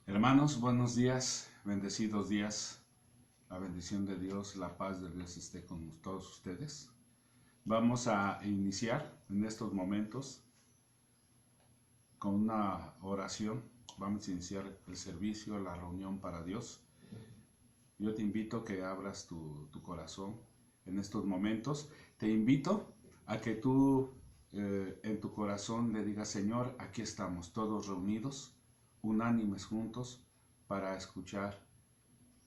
Hermanos, buenos días, bendecidos días. La bendición de Dios, la paz de Dios esté con todos ustedes. Vamos a iniciar en estos momentos con una oración. Vamos a iniciar el servicio, la reunión para Dios. Yo te invito a que abras tu corazón en estos momentos. Te invito a que tú en tu corazón le digas: Señor, aquí estamos todos reunidos, unánimes juntos, para escuchar,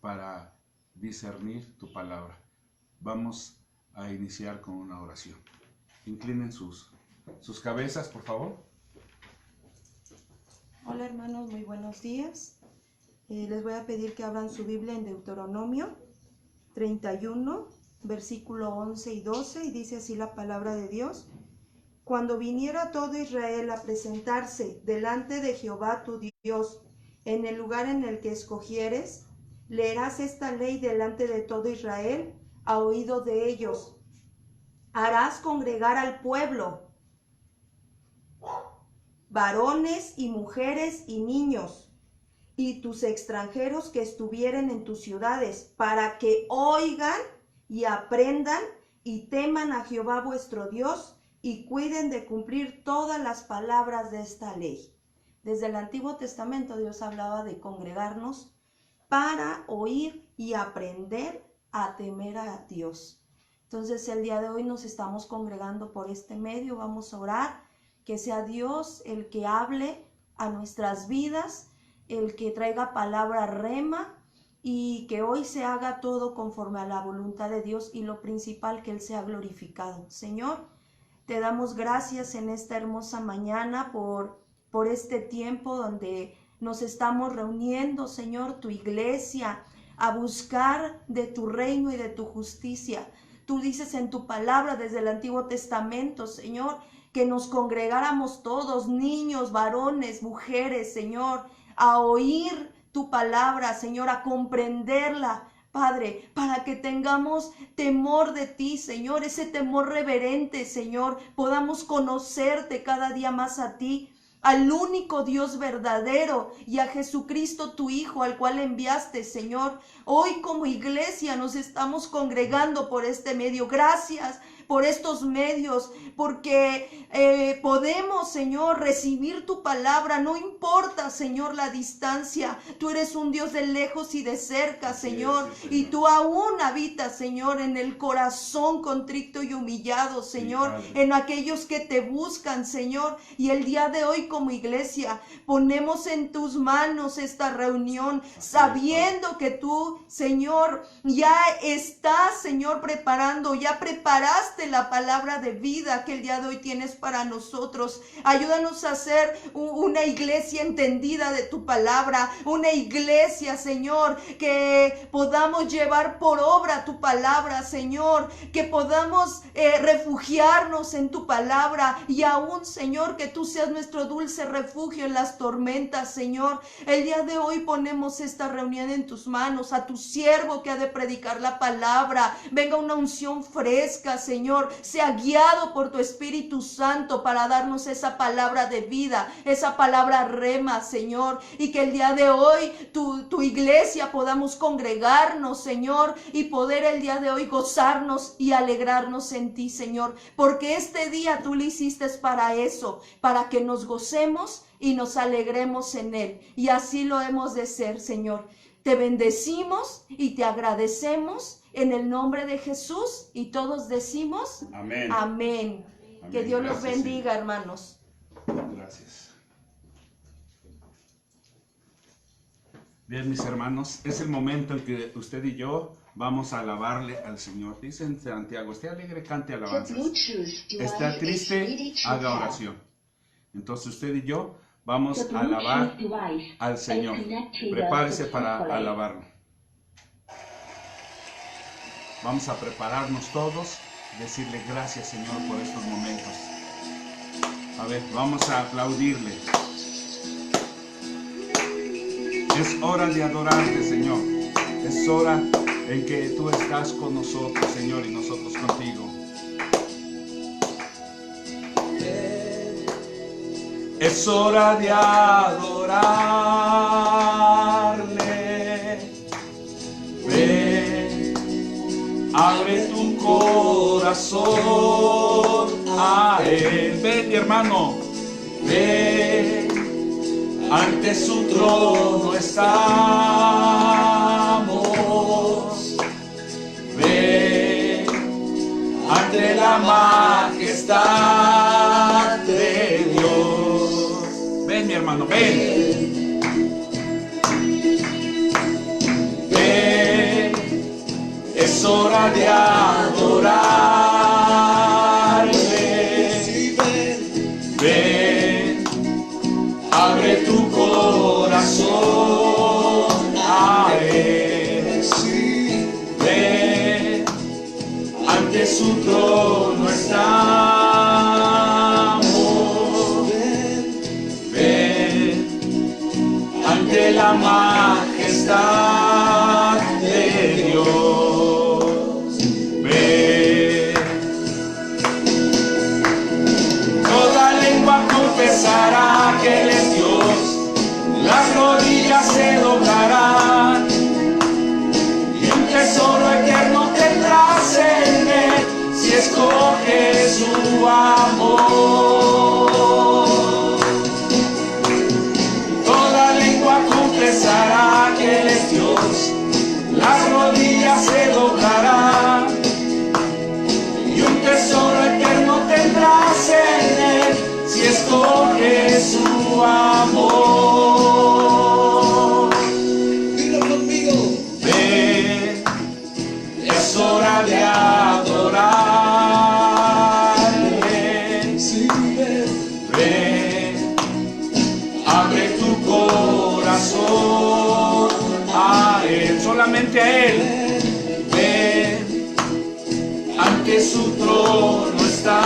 para discernir tu palabra. Vamos a iniciar con una oración. Inclinen sus cabezas, por favor. Hola hermanos, muy buenos días. Les voy a pedir que abran su Biblia en Deuteronomio 31, versículo 11 y 12, y dice así la palabra de Dios: Cuando viniera todo Israel a presentarse delante de Jehová tu Dios, en el lugar en el que escogieres, leerás esta ley delante de todo Israel a oído de ellos. Harás congregar al pueblo, varones y mujeres y niños, y tus extranjeros que estuvieren en tus ciudades, para que oigan y aprendan y teman a Jehová vuestro Dios, y cuiden de cumplir todas las palabras de esta ley. Desde el Antiguo Testamento Dios hablaba de congregarnos para oír y aprender a temer a Dios. Entonces el día de hoy nos estamos congregando por este medio. Vamos a orar que sea Dios el que hable a nuestras vidas, el que traiga palabra rema, y que hoy se haga todo conforme a la voluntad de Dios, y lo principal, que Él sea glorificado. Señor, te damos gracias en esta hermosa mañana por este tiempo donde nos estamos reuniendo, Señor, tu iglesia, a buscar de tu reino y de tu justicia. Tú dices en tu palabra desde el Antiguo Testamento, Señor, que nos congregáramos todos, niños, varones, mujeres, Señor, a oír tu palabra, Señor, a comprenderla, Padre, para que tengamos temor de ti, Señor, ese temor reverente, Señor, podamos conocerte cada día más a ti, al único Dios verdadero, y a Jesucristo tu Hijo, al cual enviaste, Señor. Hoy como iglesia nos estamos congregando por este medio. Gracias por estos medios, porque podemos, Señor, recibir tu palabra. No importa, Señor, la distancia. Tú eres un Dios de lejos y de cerca, Señor, Sí, Señor. y tú aún habitas, Señor, en el corazón contrito y humillado, Señor, Sí, en aquellos que te buscan, Señor. Y el día de hoy como iglesia ponemos en tus manos esta reunión, sabiendo que tú, Señor, ya estás, Señor, preparando, ya preparaste la palabra de vida que el día de hoy tienes para nosotros. Ayúdanos a ser una iglesia entendida de tu palabra, una iglesia, Señor, que podamos llevar por obra tu palabra, Señor, que podamos refugiarnos en tu palabra, y aún, Señor, que tú seas nuestro dulce refugio en las tormentas, Señor. El día de hoy ponemos esta reunión en tus manos, a tu siervo que ha de predicar la palabra. Venga una unción fresca, Señor, sea guiado por tu Espíritu Santo para darnos esa palabra de vida, esa palabra rema, Señor, y que el día de hoy tu iglesia podamos congregarnos, Señor, y poder el día de hoy gozarnos y alegrarnos en ti, Señor, porque este día tú lo hiciste para eso, para que nos gocemos y nos alegremos en él, y así lo hemos de ser, Señor. Te bendecimos y te agradecemos en el nombre de Jesús, y todos decimos amén. Amén. Amén. Que Dios Gracias, los bendiga, Señor. hermanos. Gracias. Bien, mis hermanos, es el momento en que usted y yo vamos a alabarle al Señor. Dice en Santiago: esté alegre, cante alabanzas. Está triste, haga oración. Entonces usted y yo vamos a alabar al Señor. Prepárese para alabarlo. Vamos a prepararnos todos, decirle gracias, Señor, por estos momentos. A ver, vamos a aplaudirle. Es hora de adorarte, Señor. Es hora en que tú estás con nosotros, Señor, y nosotros contigo. Es hora de adorarle. Ven, abre tu corazón a Él. Ven, mi hermano. Ven, ante su trono estamos. Ven, ante la majestad de Dios. Ven, mi hermano, ven. Ven, es hora de adorarle. Ven, abre tu corazón a Él. Ven, ante su trono estamos. Ven, ante la majestad de Dios. Ven. Toda lengua confesará que Él es Dios. Las rodillas se doblarán y un tesoro eterno tendrás en Él si escoges su amor. Toda lengua confesará que Él es Dios. Las rodillas se doblarán y un tesoro eterno tendrás en Él si escoges su amor. Dilo conmigo. Ven, es hora de adorarle. Sí, ven. Ven, abre tu corazón a Él, solamente a Él. Ven, ante su trono estamos.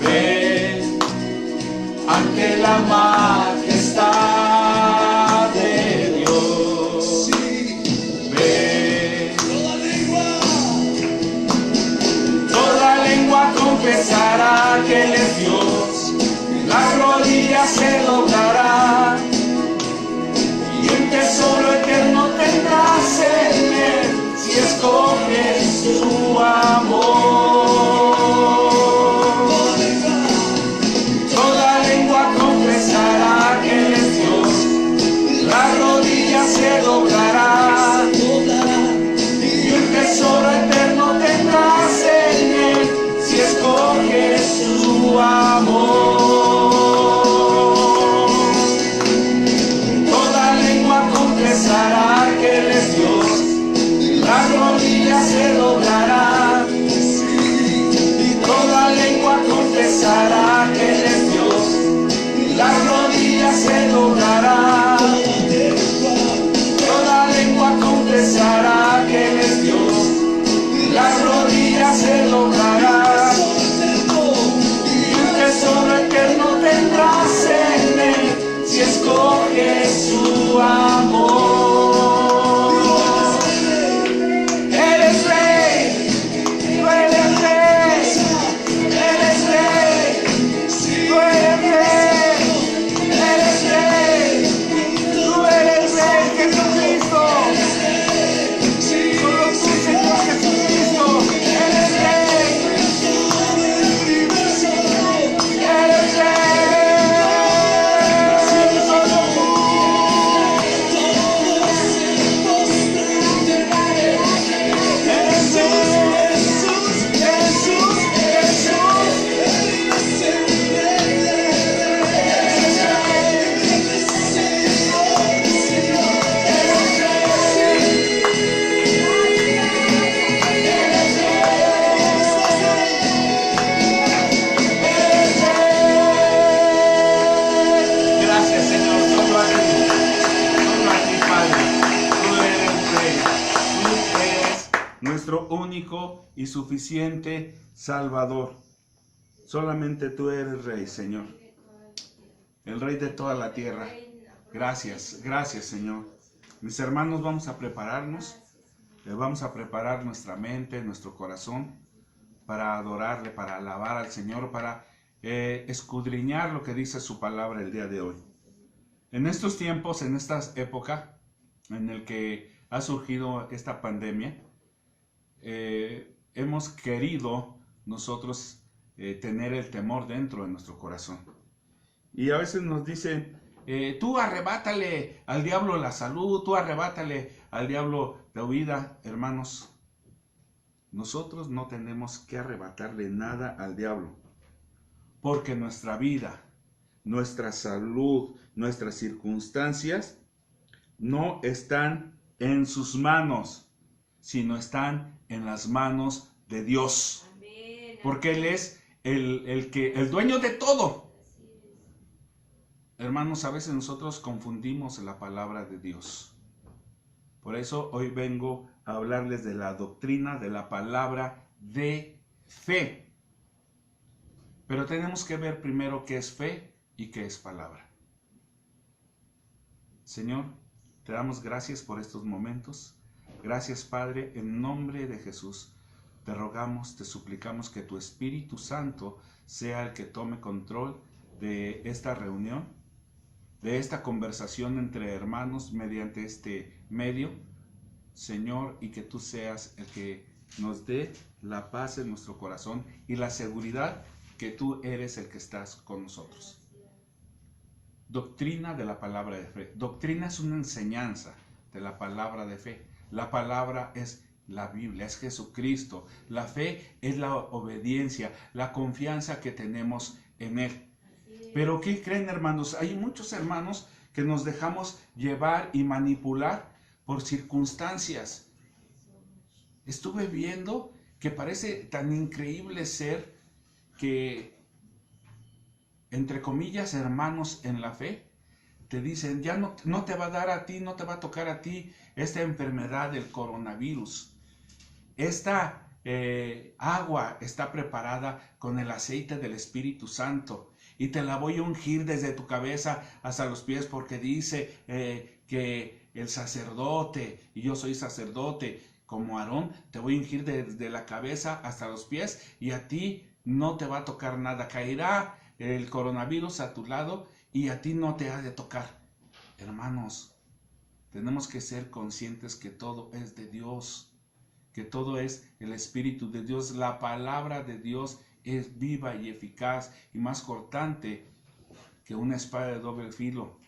Ven, ante la majestad de Dios. Sí, Ven, toda lengua. toda lengua confesará que Él es Dios. Las rodillas se doblarán y un tesoro eterno tendrás en Él si escoges su amor. Toda lengua confesará que Él es Dios. Las rodillas se doblarán y un tesoro eterno tendrás en Él si escoges su amor. Toda lengua confesará que Él es Dios. Las rodillas se doblarán y toda lengua confesará que Él es Dios. Las rodillas se doblarán. Toda lengua confesará que Él es Dios. Las rodillas se doblarán y un tesoro eterno tendrás en Él si escoges su amor. Eres rey, tú eres rey, eres rey, tú eres rey, eres rey, tú eres rey, Jesucristo. Solo tú, Señor Jesucristo, eres rey, eres rey, solo tú. Eres Jesús, Jesús, Jesús. Gracias, Señor, solo a ti, Padre. Tú eres Rey, tú eres nuestro único y suficiente Salvador. Solamente tú eres Rey, Señor, el Rey de toda la tierra. Gracias, gracias, Señor. Mis hermanos, vamos a prepararnos, vamos a preparar nuestra mente, nuestro corazón, para adorarle, para alabar al Señor, para escudriñar lo que dice su palabra el día de hoy. En estos tiempos, en esta época en el que ha surgido esta pandemia, hemos querido nosotros tener el temor dentro de nuestro corazón. Y a veces nos dicen, tú arrebátale al diablo la salud, tú arrebátale al diablo la vida. Hermanos, nosotros no tenemos que arrebatarle nada al diablo, porque nuestra vida, nuestra salud, nuestras circunstancias no están en sus manos, sino están en las manos de Dios. Amén. Porque Él es el dueño de todo. Hermanos, a veces nosotros confundimos la palabra de Dios. Por eso hoy vengo a hablarles de la doctrina de la palabra de fe. Pero tenemos que ver primero qué es fe y qué es palabra. Señor, te damos gracias por estos momentos. Gracias, Padre, en nombre de Jesús. Te rogamos, te suplicamos que tu Espíritu Santo sea el que tome control de esta reunión, de esta conversación entre hermanos mediante este medio, Señor, y que tú seas el que nos dé la paz en nuestro corazón y la seguridad que tú eres el que estás con nosotros. Doctrina de la palabra de fe. Doctrina es una enseñanza de la palabra de fe. La palabra es la Biblia, es Jesucristo. La fe es la obediencia, la confianza que tenemos en Él. Pero ¿qué creen, hermanos? Hay muchos hermanos que nos dejamos llevar y manipular por circunstancias. Estuve viendo que parece tan increíble ser que, entre comillas, hermanos en la fe, te dicen, ya no te va a dar a ti, no te va a tocar a ti esta enfermedad del coronavirus. Esta agua está preparada con el aceite del Espíritu Santo y te la voy a ungir desde tu cabeza hasta los pies, porque dice que el sacerdote, y yo soy sacerdote como Aarón, te voy a ungir desde la cabeza hasta los pies y a ti no te va a tocar nada. Caerá el coronavirus a tu lado y a ti no te ha de tocar. Hermanos, tenemos que ser conscientes que todo es de Dios, que todo es el Espíritu de Dios. La palabra de Dios es viva y eficaz y más cortante que una espada de doble filo.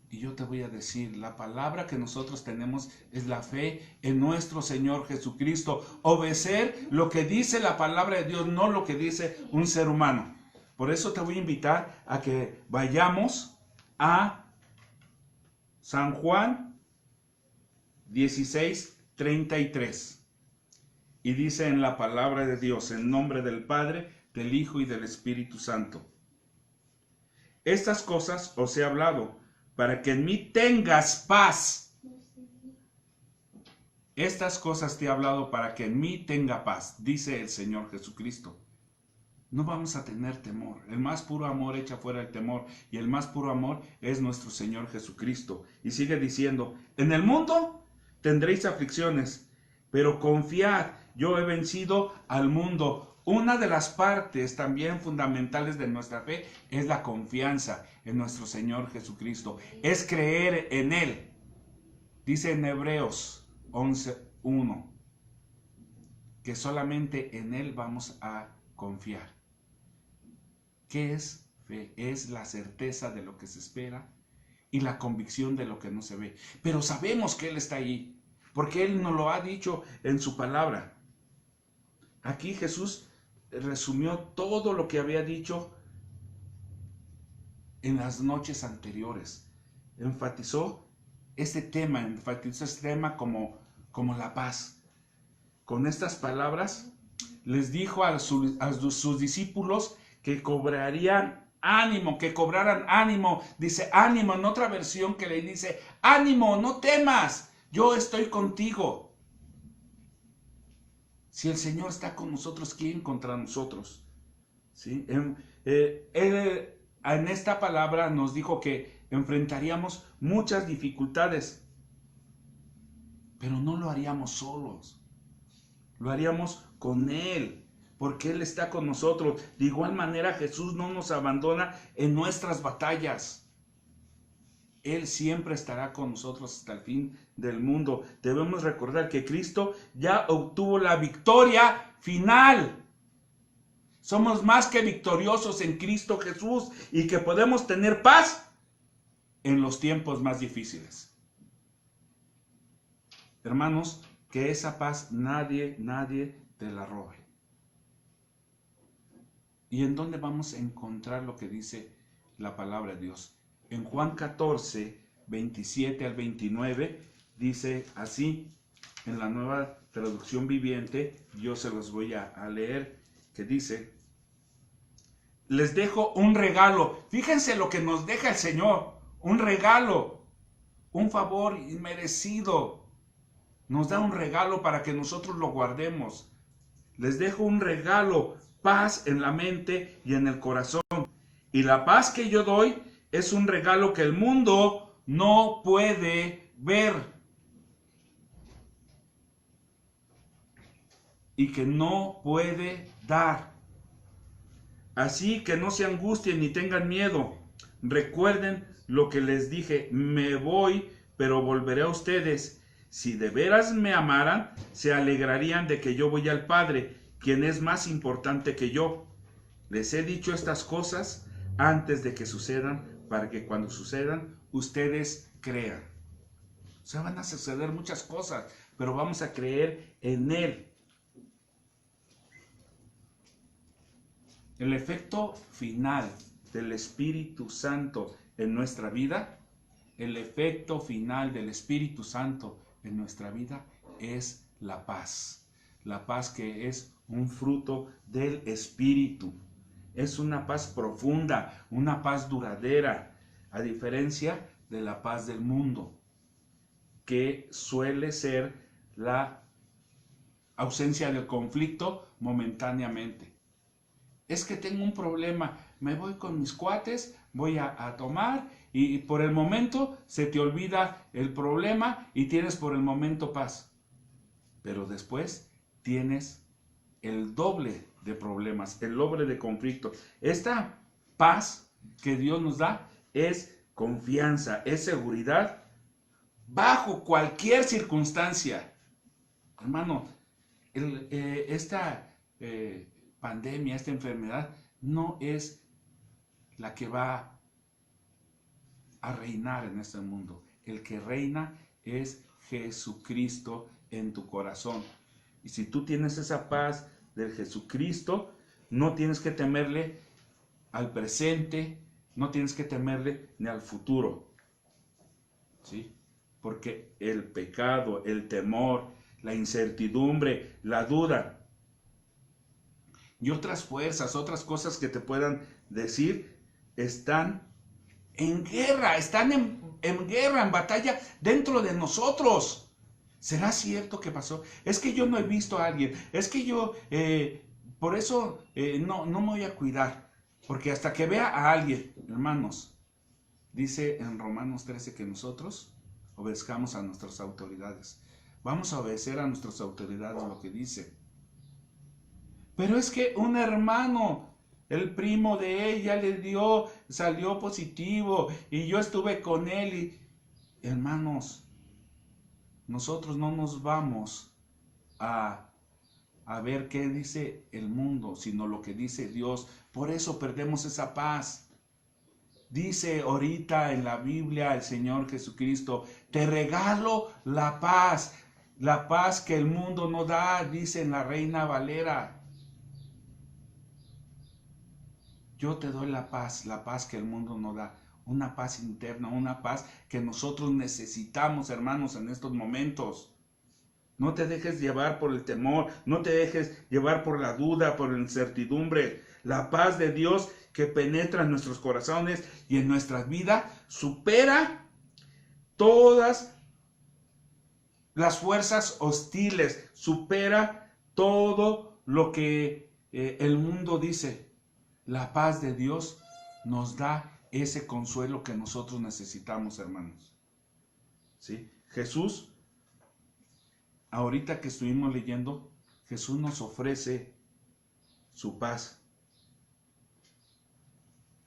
Y yo te voy a decir, la palabra que nosotros tenemos es la fe en nuestro Señor Jesucristo. Obedecer lo que dice la palabra de Dios, no lo que dice un ser humano. Por eso te voy a invitar a que vayamos a San Juan 16:33. Y dice en la palabra de Dios, en nombre del Padre, del Hijo y del Espíritu Santo: estas cosas os he hablado para que en mí tengas paz. Estas cosas te he hablado para que en mí tenga paz, dice el Señor Jesucristo. No vamos a tener temor. El más puro amor echa fuera el temor, y el más puro amor es nuestro Señor Jesucristo. Y sigue diciendo, en el mundo tendréis aflicciones, pero confiad, yo he vencido al mundo. Una de las partes también fundamentales de nuestra fe es la confianza en nuestro Señor Jesucristo. Es creer en Él. Dice en Hebreos 11:1 que solamente en Él vamos a confiar. ¿Qué es fe? Es la certeza de lo que se espera y la convicción de lo que no se ve. Pero sabemos que Él está ahí, porque Él nos lo ha dicho en su palabra. Aquí Jesús resumió todo lo que había dicho en las noches anteriores. Enfatizó este tema como la paz. Con estas palabras les dijo a sus discípulos que cobraran ánimo. Dice ánimo en otra versión, que le dice ánimo, no temas, yo estoy contigo. Si el Señor está con nosotros, ¿quién contra nosotros? ¿Sí? Él en esta palabra nos dijo que enfrentaríamos muchas dificultades, pero no lo haríamos solos, lo haríamos con Él, porque Él está con nosotros. De igual manera, Jesús no nos abandona en nuestras batallas. Él siempre estará con nosotros hasta el fin del mundo. Debemos recordar que Cristo ya obtuvo la victoria final. Somos más que victoriosos en Cristo Jesús y que podemos tener paz en los tiempos más difíciles. Hermanos, que esa paz nadie te la robe. ¿Y en dónde vamos a encontrar lo que dice la palabra de Dios? En Juan 14, 27 al 29, dice así, en la Nueva Traducción Viviente, yo se los voy a leer, que dice: les dejo un regalo. Fíjense lo que nos deja el Señor, un regalo, un favor inmerecido. Nos da un regalo para que nosotros lo guardemos. Les dejo un regalo, paz en la mente y en el corazón. Y la paz que yo doy es un regalo que el mundo no puede ver y que no puede dar. Así que no se angustien ni tengan miedo. Recuerden lo que les dije: me voy, pero volveré a ustedes. Si de veras me amaran, se alegrarían de que yo voy al Padre, quien es más importante que yo. Les he dicho estas cosas antes de que sucedan, para que cuando sucedan, ustedes crean. O sea, van a suceder muchas cosas, pero vamos a creer en Él. El efecto final del Espíritu Santo en nuestra vida, el efecto final del Espíritu Santo en nuestra vida es la paz. La paz que es un fruto del Espíritu. Es una paz profunda, una paz duradera, a diferencia de la paz del mundo, que suele ser la ausencia del conflicto momentáneamente. Es que tengo un problema, me voy con mis cuates, voy a tomar y por el momento se te olvida el problema y tienes por el momento paz. Pero después tienes el doble de problemas, el doble de conflicto. Esta paz que Dios nos da es confianza, es seguridad bajo cualquier circunstancia. Hermano, esta pandemia, esta enfermedad, no es la que va a reinar en este mundo. El que reina es Jesucristo en tu corazón. Y si tú tienes esa paz del Jesucristo, no tienes que temerle al presente, no tienes que temerle ni al futuro. ¿Sí? Porque el pecado, el temor, la incertidumbre, la duda y otras fuerzas, otras cosas que te puedan decir, están en guerra, están en guerra, en batalla dentro de nosotros. ¿Será cierto que pasó? Es que yo no he visto a alguien, es que yo, por eso no me voy a cuidar, porque hasta que vea a alguien, hermanos, dice en Romanos 13 que nosotros obedezcamos a nuestras autoridades. Vamos a obedecer a nuestras autoridades lo que dice. Pero es que un hermano, el primo de ella salió positivo y yo estuve con él y, hermanos, nosotros no nos vamos a ver qué dice el mundo, sino lo que dice Dios. Por eso perdemos esa paz. Dice ahorita en la Biblia el Señor Jesucristo: te regalo la paz que el mundo no da, dice en la Reina Valera. Yo te doy la paz que el mundo no da, una paz interna, una paz que nosotros necesitamos, hermanos, en estos momentos. No te dejes llevar por el temor, no te dejes llevar por la duda, por la incertidumbre. La paz de Dios que penetra en nuestros corazones y en nuestras vidas supera todas las fuerzas hostiles, supera todo lo que el mundo dice. La paz de Dios nos da ese consuelo que nosotros necesitamos, hermanos. ¿Sí? Jesús, ahorita que estuvimos leyendo, Jesús nos ofrece su paz.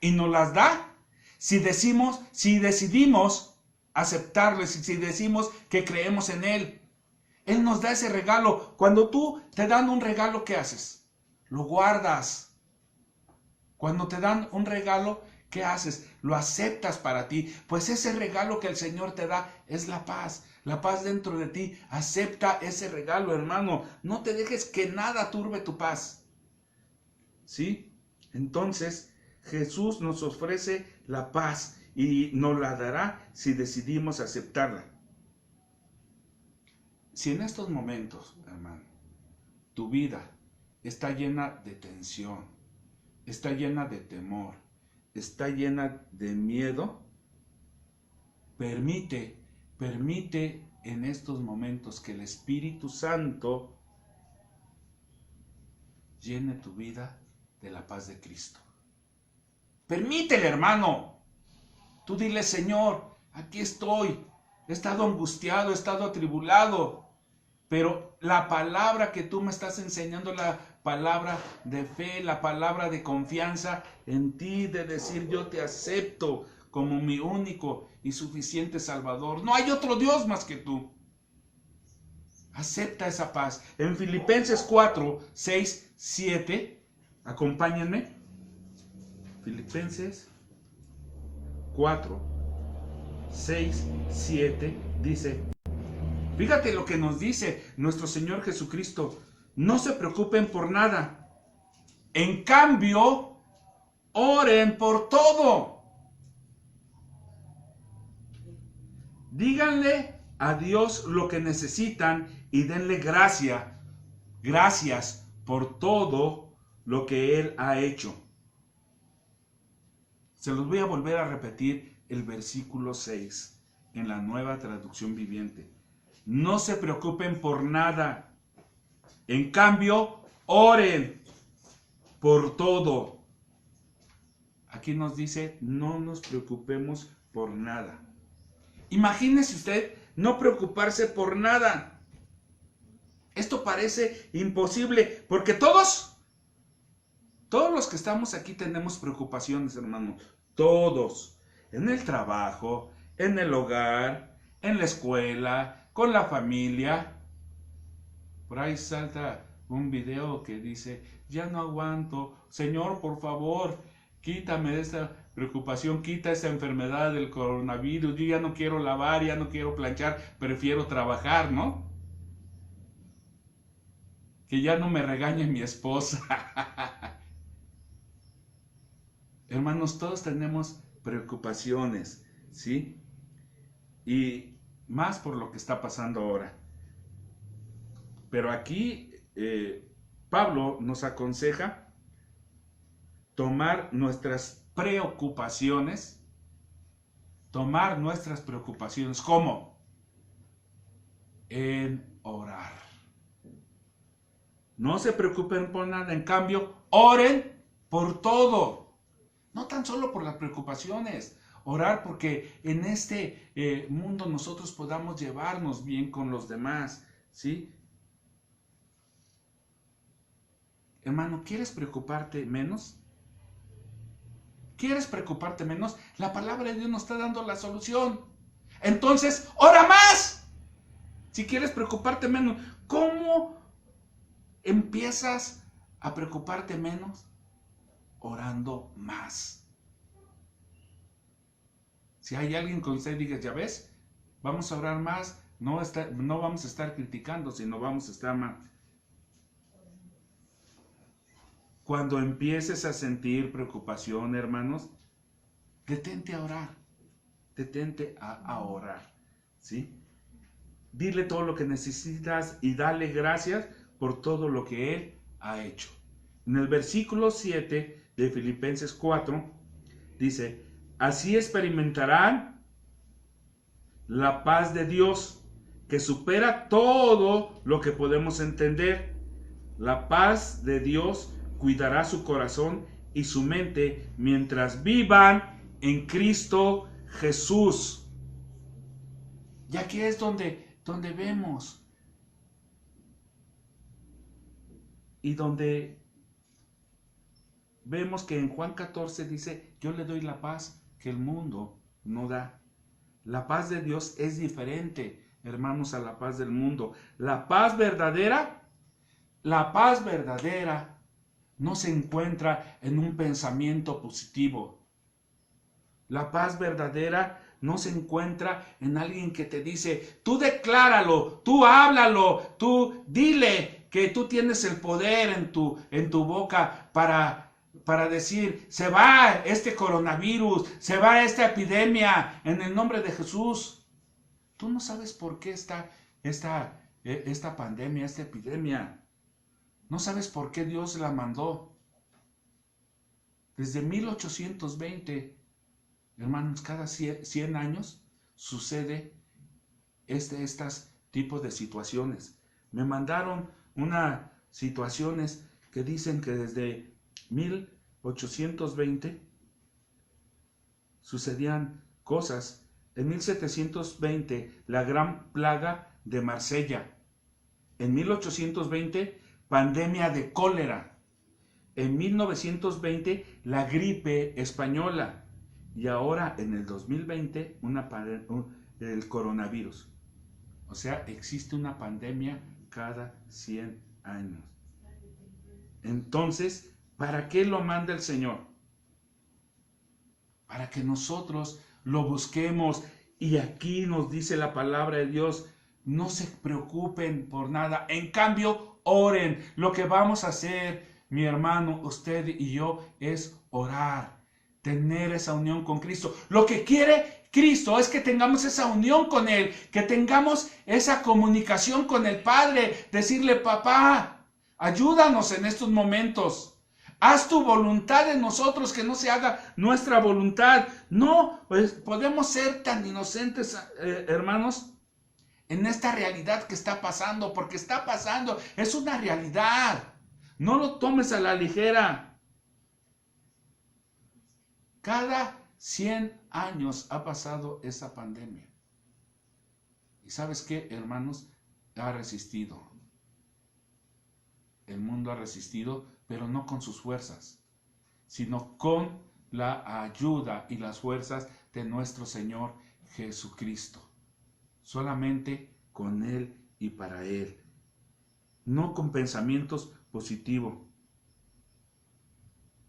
Y nos las da si decidimos aceptarle, si decimos que creemos en Él. Él nos da ese regalo. Cuando tú te dan un regalo, ¿qué haces? Lo guardas. Cuando te dan un regalo, ¿qué haces? Lo aceptas para ti. Pues ese regalo que el Señor te da es la paz. La paz dentro de ti. Acepta ese regalo, hermano. No te dejes que nada turbe tu paz. ¿Sí? Entonces, Jesús nos ofrece la paz y nos la dará si decidimos aceptarla. Si en estos momentos, hermano, tu vida está llena de tensión, está llena de temor, está llena de miedo, permite en estos momentos que el Espíritu Santo llene tu vida de la paz de Cristo. Permítele, hermano. Tú dile, Señor, aquí estoy. He estado angustiado, he estado atribulado. Pero la palabra que tú me estás enseñando, la palabra de fe, la palabra de confianza en ti, de decir yo te acepto como mi único y suficiente Salvador. No hay otro Dios más que tú. Acepta esa paz. En Filipenses 4, 6, 7, acompáñenme. Filipenses 4, 6, 7 dice, fíjate lo que nos dice nuestro Señor Jesucristo, no se preocupen por nada, en cambio, oren por todo. Díganle a Dios lo que necesitan y denle gracias por todo lo que Él ha hecho. Se los voy a volver a repetir el versículo 6 en la Nueva Traducción Viviente. No se preocupen por nada. En cambio, oren por todo. Aquí nos dice, no nos preocupemos por nada. Imagínese usted no preocuparse por nada. Esto parece imposible, porque todos los que estamos aquí tenemos preocupaciones, hermano. Todos. En el trabajo, en el hogar, en la escuela, con la familia. Por ahí salta un video que dice, ya no aguanto. Señor, por favor, quítame de esta preocupación, quita esta enfermedad del coronavirus. Yo ya no quiero lavar, ya no quiero planchar, prefiero trabajar, ¿no? Que ya no me regañe mi esposa. Hermanos, todos tenemos preocupaciones, ¿sí? Y más por lo que está pasando ahora. Pero aquí Pablo nos aconseja tomar nuestras preocupaciones. ¿Cómo? En orar. No se preocupen por nada, en cambio, oren por todo. No tan solo por las preocupaciones, orar porque en este mundo nosotros podamos llevarnos bien con los demás, ¿sí? Hermano, ¿quieres preocuparte menos? ¿Quieres preocuparte menos? La palabra de Dios nos está dando la solución. Entonces, ora más. Si quieres preocuparte menos, ¿cómo empiezas a preocuparte menos? Orando más. Si hay alguien con usted, diga, ya ves, vamos a orar más, no vamos a estar criticando, sino vamos a estar más. Cuando empieces a sentir preocupación, hermanos, detente a orar, detente a orar, ¿sí? Dile todo lo que necesitas y dale gracias por todo lo que Él ha hecho. En el versículo 7 de Filipenses 4 dice, así experimentarán la paz de Dios que supera todo lo que podemos entender. La paz de Dios cuidará su corazón y su mente mientras vivan en Cristo Jesús. Y aquí es donde vemos y donde vemos que en Juan 14 dice, yo le doy la paz que el mundo no da. La paz de Dios es diferente, hermanos, a la paz del mundo. La paz verdadera no se encuentra en un pensamiento positivo. La paz verdadera no se encuentra en alguien que te dice, tú decláralo, tú háblalo, tú dile que tú tienes el poder en tu boca para decir, se va este coronavirus, se va esta epidemia en el nombre de Jesús. Tú no sabes por qué está esta pandemia, esta epidemia. No sabes por qué Dios la mandó. Desde 1820, hermanos, cada 100 años sucede estos tipos de situaciones. Me mandaron unas situaciones que dicen que desde 1820 sucedían cosas. En 1720, la gran plaga de Marsella. En 1820, pandemia de cólera. En 1920, la gripe española. Y ahora, en el 2020, el coronavirus. O sea, existe una pandemia cada 100 años. Entonces, ¿para qué lo manda el Señor? Para que nosotros lo busquemos. Y aquí nos dice la palabra de Dios, no se preocupen por nada. En cambio, oren. Lo que vamos a hacer, mi hermano, usted y yo, es orar. Tener esa unión con Cristo. Lo que quiere Cristo es que tengamos esa unión con Él, que tengamos esa comunicación con el Padre, decirle, papá, ayúdanos en estos momentos. Haz tu voluntad en nosotros, que no se haga nuestra voluntad. No, pues podemos ser tan inocentes, hermanos, en esta realidad que está pasando, porque está pasando, es una realidad. No lo tomes a la ligera. Cada 100 años ha pasado esa pandemia. ¿Y sabes qué, hermanos? Ha resistido. El mundo ha resistido, pero no con sus fuerzas, sino con la ayuda y las fuerzas de nuestro Señor Jesucristo. Solamente con Él y para Él. No con pensamientos positivos.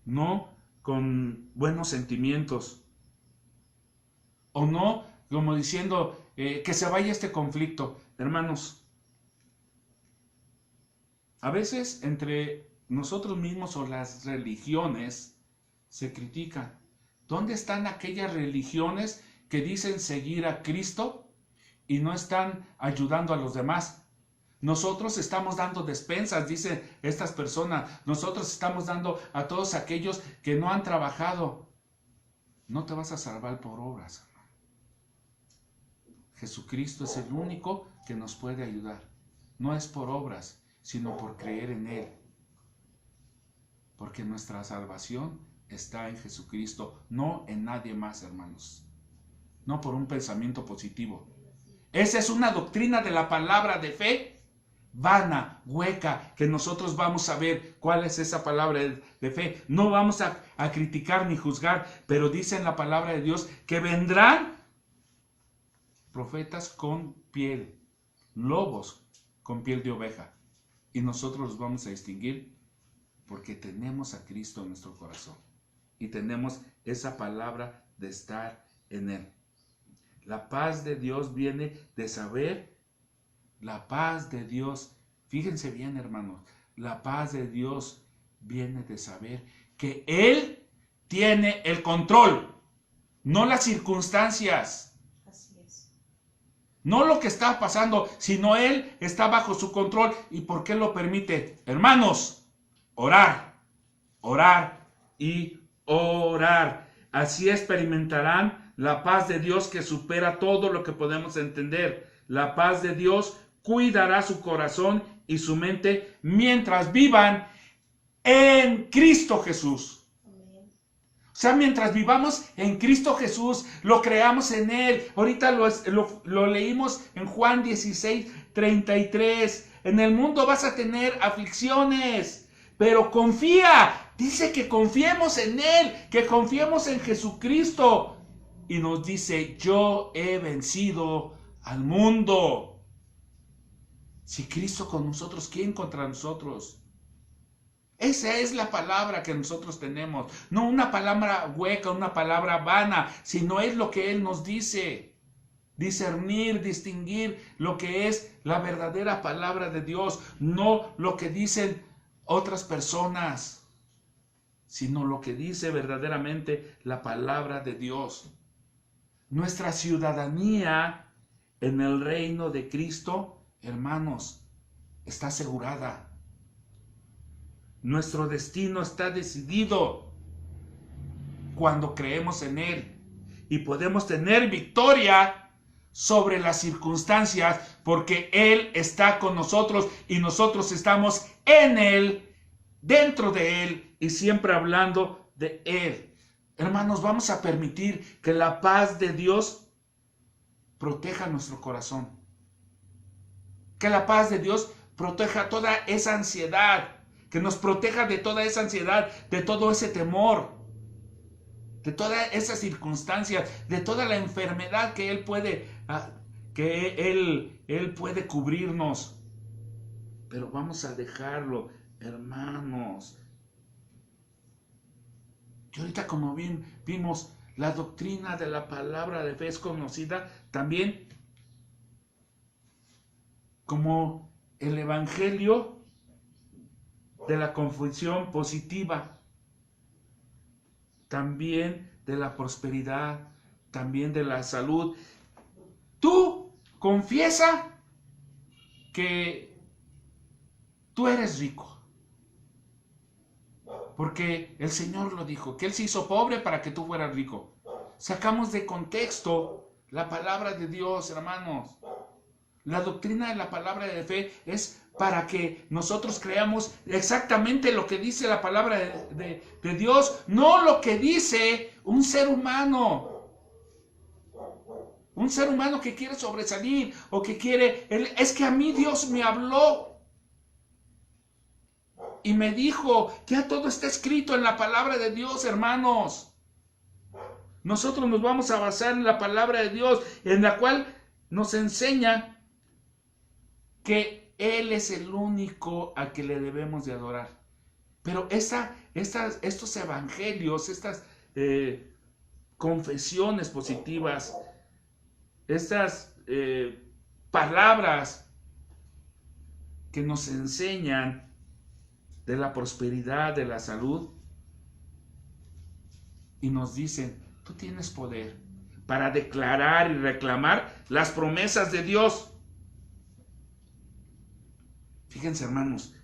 No con buenos sentimientos, o no como diciendo que se vaya este conflicto. Hermanos, a veces entre nosotros mismos o las religiones se critican. ¿Dónde están aquellas religiones que dicen seguir a Cristo y no están ayudando a los demás? Nosotros estamos dando despensas, dicen estas personas. Nosotros estamos dando a todos aquellos que no han trabajado. No te vas a salvar por obras. Jesucristo es el único que nos puede ayudar. No es por obras, sino por creer en Él. Porque nuestra salvación está en Jesucristo, no en nadie más, hermanos. No por un pensamiento positivo. Esa es una doctrina de la palabra de fe vana, hueca, que nosotros vamos a ver cuál es esa palabra de fe. No vamos a criticar ni juzgar, pero dice en la palabra de Dios que vendrán profetas con piel, lobos con piel de oveja, y nosotros los vamos a distinguir porque tenemos a Cristo en nuestro corazón y tenemos esa palabra de estar en Él. La paz de Dios viene de saber. La paz de Dios, fíjense bien, hermanos, la paz de Dios viene de saber que Él tiene el control, no las circunstancias. Así es. No lo que está pasando, sino Él está bajo su control. ¿Y por qué lo permite? Hermanos, orar, orar y orar. Así experimentarán la paz de Dios que supera todo lo que podemos entender. La paz de Dios cuidará su corazón y su mente mientras vivan en Cristo Jesús. Amén. O sea, mientras vivamos en Cristo Jesús, lo creamos en Él. Ahorita lo leímos en Juan 16:33. En el mundo vas a tener aflicciones, pero confía, Dice que confiemos en Él, que confiemos en Jesucristo. Y nos dice, yo he vencido al mundo. Si Cristo con nosotros, ¿quién contra nosotros? Esa es la palabra que nosotros tenemos. No una palabra hueca, una palabra vana, sino es lo que Él nos dice. Discernir, distinguir lo que es la verdadera palabra de Dios, no lo que dicen otras personas, sino lo que dice verdaderamente la palabra de Dios. Nuestra ciudadanía en el reino de Cristo, hermanos, está asegurada. Nuestro destino está decidido cuando creemos en Él y podemos tener victoria sobre las circunstancias porque Él está con nosotros y nosotros estamos en Él, dentro de Él y siempre hablando de Él. Hermanos, vamos a permitir que la paz de Dios proteja nuestro corazón. Que la paz de Dios proteja toda esa ansiedad, que nos proteja de toda esa ansiedad, de todo ese temor, de todas esas circunstancias, de toda la enfermedad que Él puede, Él puede cubrirnos. Pero vamos a dejarlo, hermanos. Y ahorita como bien vimos, la doctrina de la palabra de fe es conocida también como el evangelio de la confesión positiva. También de la prosperidad, también de la salud. Tú confiesa que tú eres rico. Porque el Señor lo dijo, que Él se hizo pobre para que tú fueras rico. Sacamos de contexto la palabra de Dios, hermanos. La doctrina de la palabra de fe es para que nosotros creamos exactamente lo que dice la palabra de Dios, no lo que dice un ser humano. Un ser humano que quiere sobresalir o que quiere... Es que a mí Dios me habló y me dijo, ya todo está escrito en la palabra de Dios, hermanos. Nosotros nos vamos a basar en la palabra de Dios, en la cual nos enseña que Él es el único a que le debemos de adorar. Pero estos evangelios, estas confesiones positivas, estas palabras que nos enseñan de la prosperidad, de la salud, y nos dicen, tú tienes poder para declarar y reclamar las promesas de Dios. Fíjense, hermanos,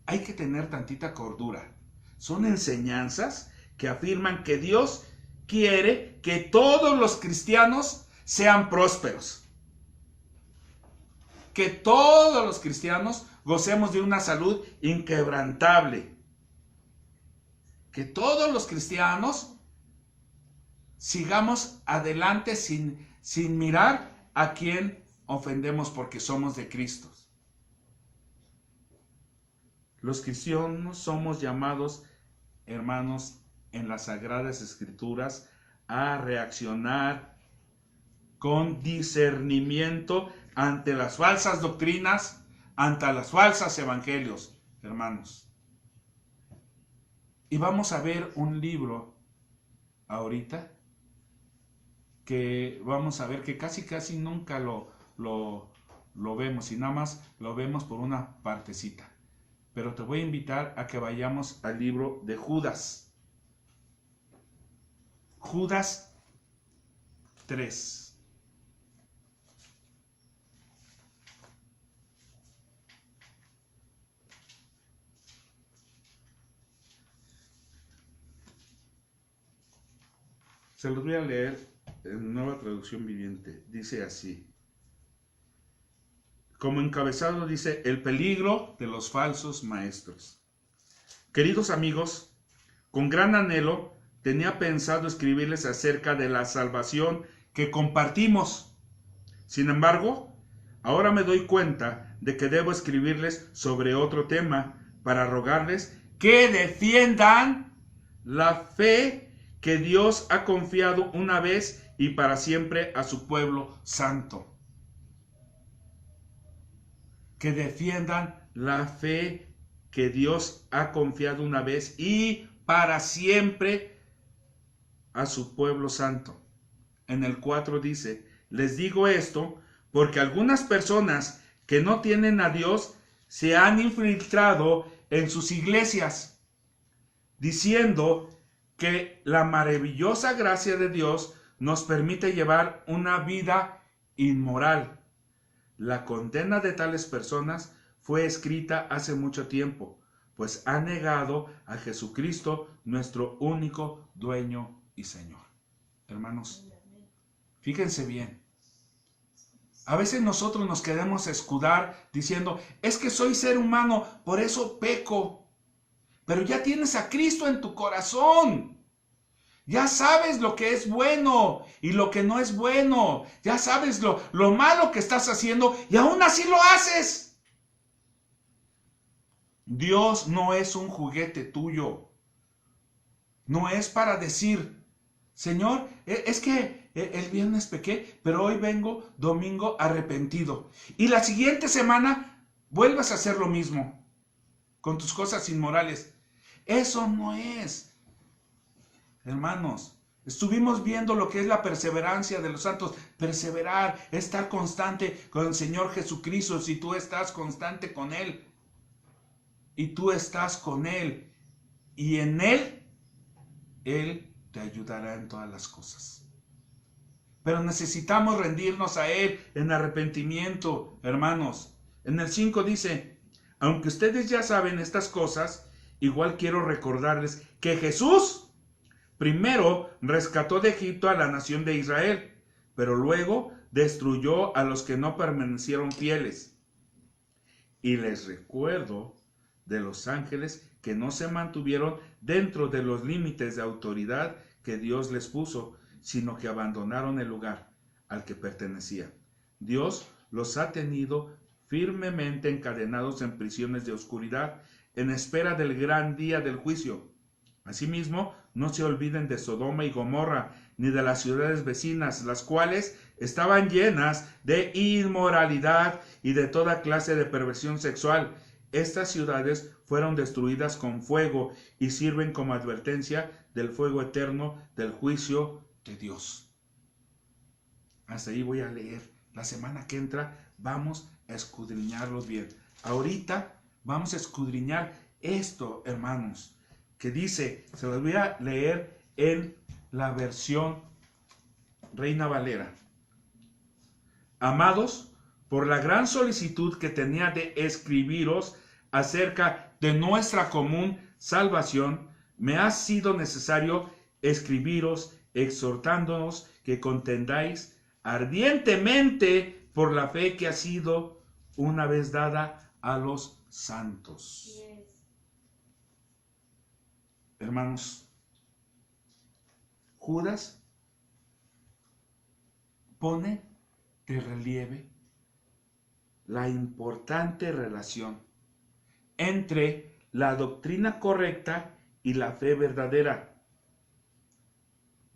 hay que tener tantita cordura. Son enseñanzas que afirman que Dios quiere que todos los cristianos sean prósperos. Que todos los cristianos gocemos de una salud inquebrantable. Que todos los cristianos sigamos adelante sin mirar a quién ofendemos porque somos de Cristo. Los cristianos somos llamados, hermanos, en las Sagradas Escrituras a reaccionar con discernimiento ante las falsas doctrinas, ante los falsos evangelios, hermanos. Y vamos a ver un libro ahorita que vamos a ver que casi nunca lo vemos y nada más lo vemos por una partecita. Pero te voy a invitar a que vayamos al libro de Judas. Judas 3. Se los voy a leer en Nueva Traducción Viviente. Dice así. Como encabezado dice, el peligro de los falsos maestros. Queridos amigos, con gran anhelo tenía pensado escribirles acerca de la salvación que compartimos. Sin embargo, ahora me doy cuenta de que debo escribirles sobre otro tema para rogarles que defiendan la fe que Dios ha confiado una vez y para siempre a su pueblo santo. Que defiendan la fe que Dios ha confiado una vez y para siempre a su pueblo santo. En el 4 dice, les digo esto porque algunas personas que no tienen a Dios se han infiltrado en sus iglesias, diciendo que la maravillosa gracia de Dios nos permite llevar una vida inmoral. La condena de tales personas fue escrita hace mucho tiempo, pues ha negado a Jesucristo, nuestro único dueño y Señor. Hermanos, fíjense bien. A veces nosotros nos queremos escudar diciendo, es que soy ser humano, por eso peco. Pero ya tienes a Cristo en tu corazón. Ya sabes lo que es bueno y lo que no es bueno. Ya sabes lo malo que estás haciendo y aún así lo haces. Dios no es un juguete tuyo. No es para decir, Señor, es que el viernes pequé, pero hoy vengo domingo arrepentido. Y la siguiente semana vuelves a hacer lo mismo con tus cosas inmorales. Eso no es. Hermanos, estuvimos viendo lo que es la perseverancia de los santos. Perseverar, estar constante con el Señor Jesucristo. Si tú estás constante con Él y tú estás con Él y en Él, Él te ayudará en todas las cosas. Pero necesitamos rendirnos a Él en arrepentimiento, hermanos. En el 5 dice, aunque ustedes ya saben estas cosas, igual quiero recordarles que Jesús primero rescató de Egipto a la nación de Israel, pero luego destruyó a los que no permanecieron fieles. Y les recuerdo de los ángeles que no se mantuvieron dentro de los límites de autoridad que Dios les puso, sino que abandonaron el lugar al que pertenecían. Dios los ha tenido firmemente encadenados en prisiones de oscuridad, en espera del gran día del juicio. Asimismo, no se olviden de Sodoma y Gomorra, ni de las ciudades vecinas, las cuales estaban llenas de inmoralidad y de toda clase de perversión sexual. Estas ciudades fueron destruidas con fuego y sirven como advertencia del fuego eterno del juicio de Dios. Hasta ahí voy a leer. La semana que entra vamos a escudriñarlos bien. Ahorita vamos a escudriñar esto, hermanos, que dice, se los voy a leer en la versión Reina Valera. Amados, por la gran solicitud que tenía de escribiros acerca de nuestra común salvación, me ha sido necesario escribiros exhortándonos que contendáis ardientemente por la fe que ha sido una vez dada a los santos. Hermanos, Judas pone de relieve la importante relación entre la doctrina correcta y la fe verdadera.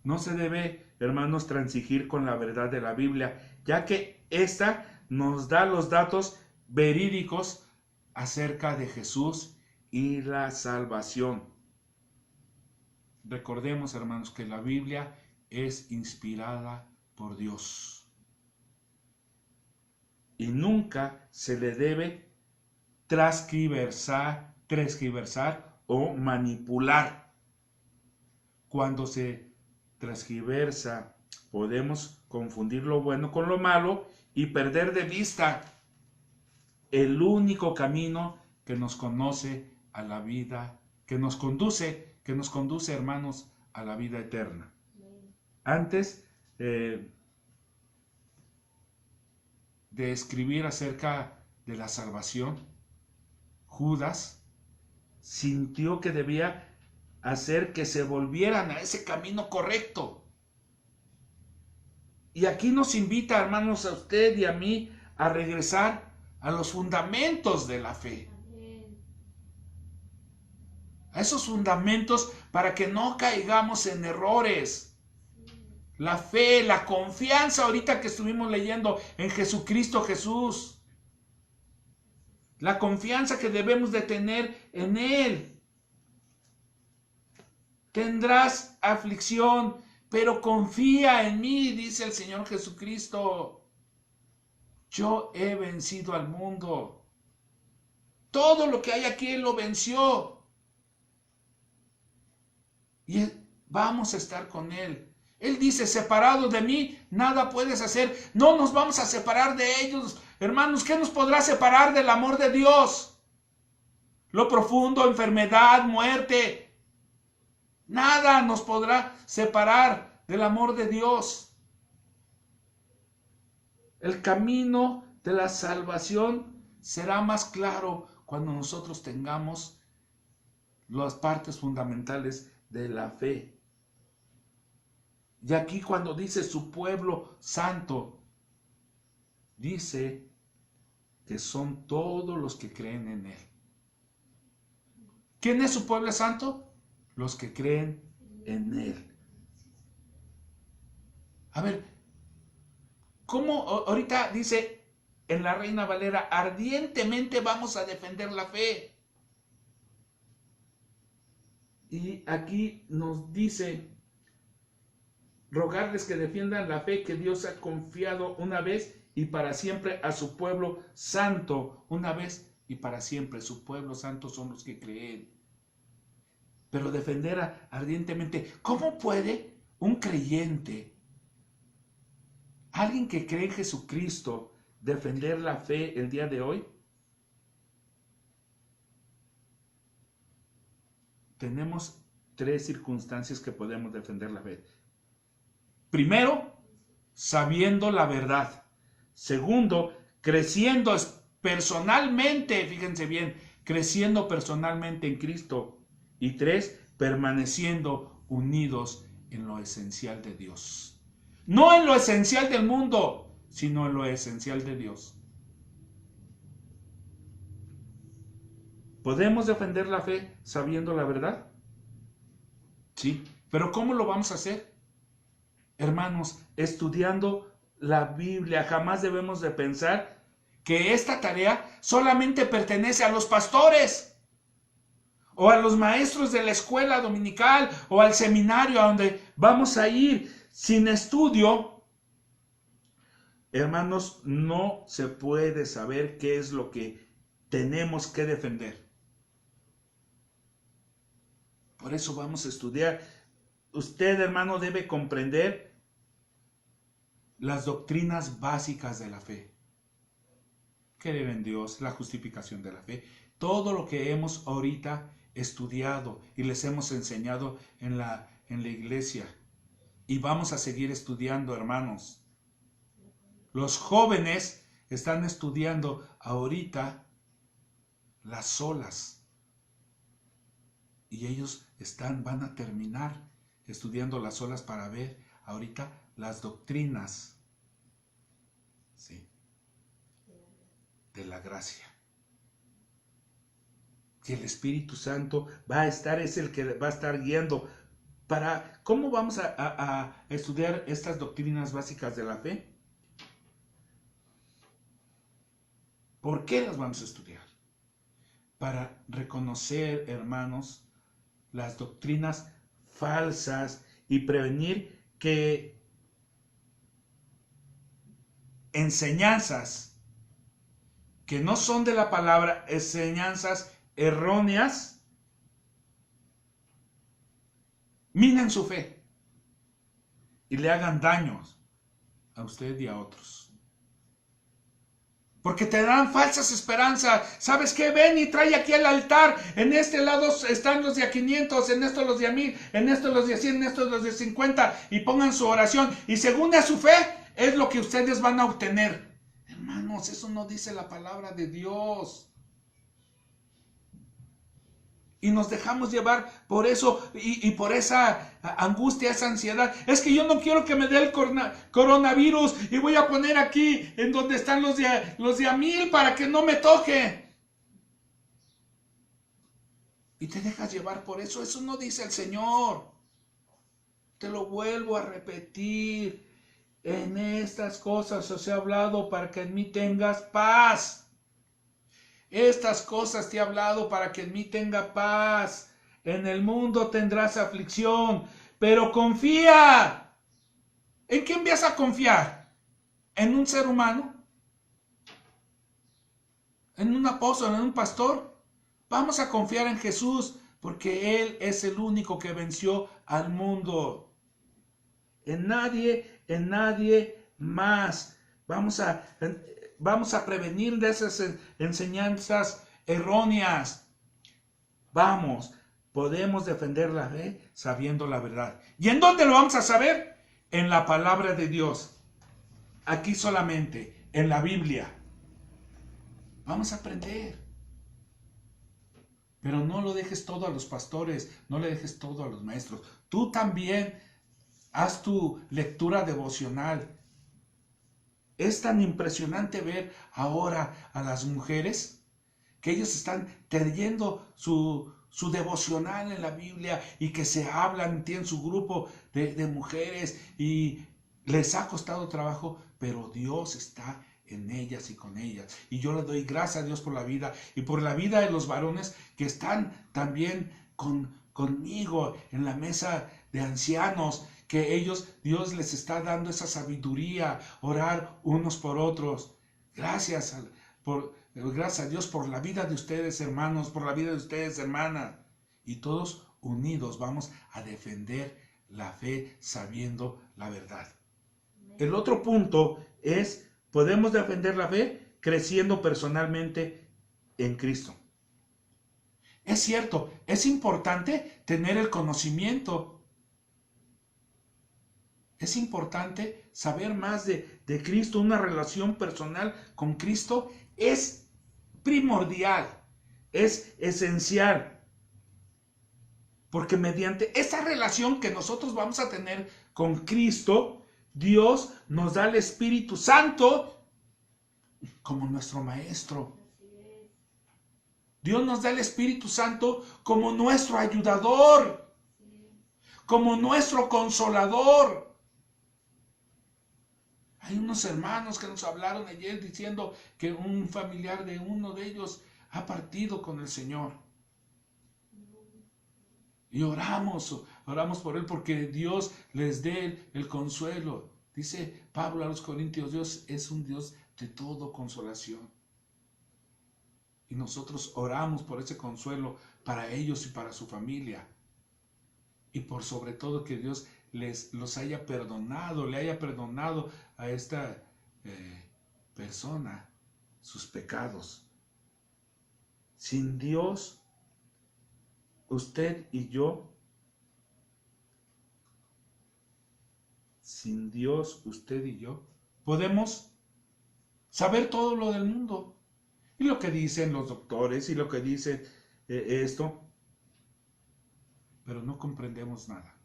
No se debe, hermanos, transigir con la verdad de la Biblia, ya que esta nos da los datos verídicos acerca de Jesús y la salvación. Recordemos, hermanos, que la Biblia es inspirada por Dios. Y nunca se le debe transgiversar o manipular. Cuando se transgiversa, podemos confundir lo bueno con lo malo y perder de vista el único camino que nos conoce a la vida, que nos conduce, hermanos, a la vida eterna. Antes de escribir acerca de la salvación, Judas sintió que debía hacer que se volvieran a ese camino correcto. Y aquí nos invita, hermanos, a usted y a mí a regresar a los fundamentos de la fe. a esos fundamentos para que no caigamos en errores. La fe, la confianza, ahorita que estuvimos leyendo en Jesucristo Jesús. La confianza que debemos de tener en Él. Tendrás aflicción, pero confía en mí, dice el Señor Jesucristo. Yo he vencido al mundo. Todo lo que hay aquí Él lo venció. Y vamos a estar con Él. Él dice, separado de mí, nada puedes hacer. No nos vamos a separar de ellos. Hermanos, ¿qué nos podrá separar del amor de Dios? Lo profundo, enfermedad, muerte. Nada nos podrá separar del amor de Dios. El camino de la salvación será más claro cuando nosotros tengamos las partes fundamentales de la fe. Y aquí cuando dice su pueblo santo, dice que son todos los que creen en Él. ¿Quién es su pueblo santo? Los que creen en Él. A ver, ¿cómo ahorita dice en la Reina Valera, ardientemente vamos a defender la fe? Y aquí nos dice, rogarles que defiendan la fe que Dios ha confiado una vez y para siempre a su pueblo santo. Una vez y para siempre. Su pueblo santo son los que creen. Pero defender ardientemente. ¿Cómo puede un creyente, alguien que cree en Jesucristo, defender la fe el día de hoy? Tenemos 3 circunstancias que podemos defender la fe. Primero, sabiendo la verdad. Segundo, creciendo personalmente, fíjense bien, creciendo personalmente en Cristo. Y 3, permaneciendo unidos en lo esencial de Dios. No en lo esencial del mundo, sino en lo esencial de Dios. ¿Podemos defender la fe sabiendo la verdad? Sí, pero ¿cómo lo vamos a hacer? Hermanos, estudiando la Biblia. Jamás debemos de pensar que esta tarea solamente pertenece a los pastores o a los maestros de la escuela dominical o al seminario a donde vamos a ir. Sin estudio, hermanos, no se puede saber qué es lo que tenemos que defender. Por eso vamos a estudiar. Usted, hermano, debe comprender las doctrinas básicas de la fe. Creer en Dios, la justificación de la fe. Todo lo que hemos ahorita estudiado y les hemos enseñado en la iglesia. Y vamos a seguir estudiando, hermanos. Los jóvenes están estudiando ahorita las olas. Y ellos van a terminar estudiando las olas para ver ahorita las doctrinas, ¿sí?, de la gracia. Que el Espíritu Santo va a estar, es el que va a estar guiando. ¿Cómo vamos a estudiar estas doctrinas básicas de la fe? ¿Por qué las vamos a estudiar? Para reconocer, hermanos, las doctrinas falsas y prevenir que enseñanzas que no son de la palabra, enseñanzas erróneas, minen su fe y le hagan daños a usted y a otros. Porque te dan falsas esperanzas. ¿Sabes qué? Ven y trae aquí al altar. En este lado están los de a 500, en estos los de a 1000, en estos los de a 100, en estos los de 50. Y pongan su oración. Y según a su fe, es lo que ustedes van a obtener. Hermanos, eso no dice la palabra de Dios. Y nos dejamos llevar por eso y por esa angustia, esa ansiedad. Es que yo no quiero que me dé el coronavirus y voy a poner aquí en donde están los de a 1000 para que no me toque. y te dejas llevar por eso. Eso no dice el Señor. Te lo vuelvo a repetir. En estas cosas os he hablado para que en mí tengas paz. Estas cosas te he hablado para que en mí tenga paz. En el mundo tendrás aflicción, pero confía. ¿En quién vas a confiar? ¿En un ser humano? ¿En un apóstol? ¿En un pastor? Vamos a confiar en Jesús, porque Él es el único que venció al mundo. En nadie más. Vamos a prevenir de esas enseñanzas erróneas. Podemos defender la fe sabiendo la verdad. ¿Y en dónde lo vamos a saber? En la palabra de Dios. Aquí solamente, en la Biblia. Vamos a aprender. Pero no lo dejes todo a los pastores, no le dejes todo a los maestros. Tú también haz tu lectura devocional. Es tan impresionante ver ahora a las mujeres que ellos están teniendo su devocional en la Biblia y que se hablan, tienen su grupo de mujeres y les ha costado trabajo, pero Dios está en ellas y con ellas. Y yo le doy gracias a Dios por la vida y por la vida de los varones que están también conmigo en la mesa de ancianos, que Dios les está dando esa sabiduría, orar unos por otros. Gracias a Dios por la vida de ustedes, hermanos, por la vida de ustedes, hermanas. Y todos unidos vamos a defender la fe sabiendo la verdad. El otro punto es, podemos defender la fe creciendo personalmente en Cristo. Es cierto, es importante tener el conocimiento. Es importante saber más de Cristo. Una relación personal con Cristo es primordial, es esencial. Porque mediante esa relación que nosotros vamos a tener con Cristo, Dios nos da el Espíritu Santo como nuestro Maestro. Dios nos da el Espíritu Santo como nuestro ayudador, como nuestro consolador. Hay unos hermanos que nos hablaron ayer diciendo que un familiar de uno de ellos ha partido con el Señor. Y oramos por él porque Dios les dé el consuelo. Dice Pablo a los Corintios, Dios es un Dios de todo consolación. Y nosotros oramos por ese consuelo para ellos y para su familia. Y por sobre todo que Dios los haya perdonado, le haya perdonado a esta persona sus pecados. Sin Dios, usted y yo, podemos saber todo lo del mundo. Y lo que dicen los doctores y lo que dicen esto, pero no comprendemos nada.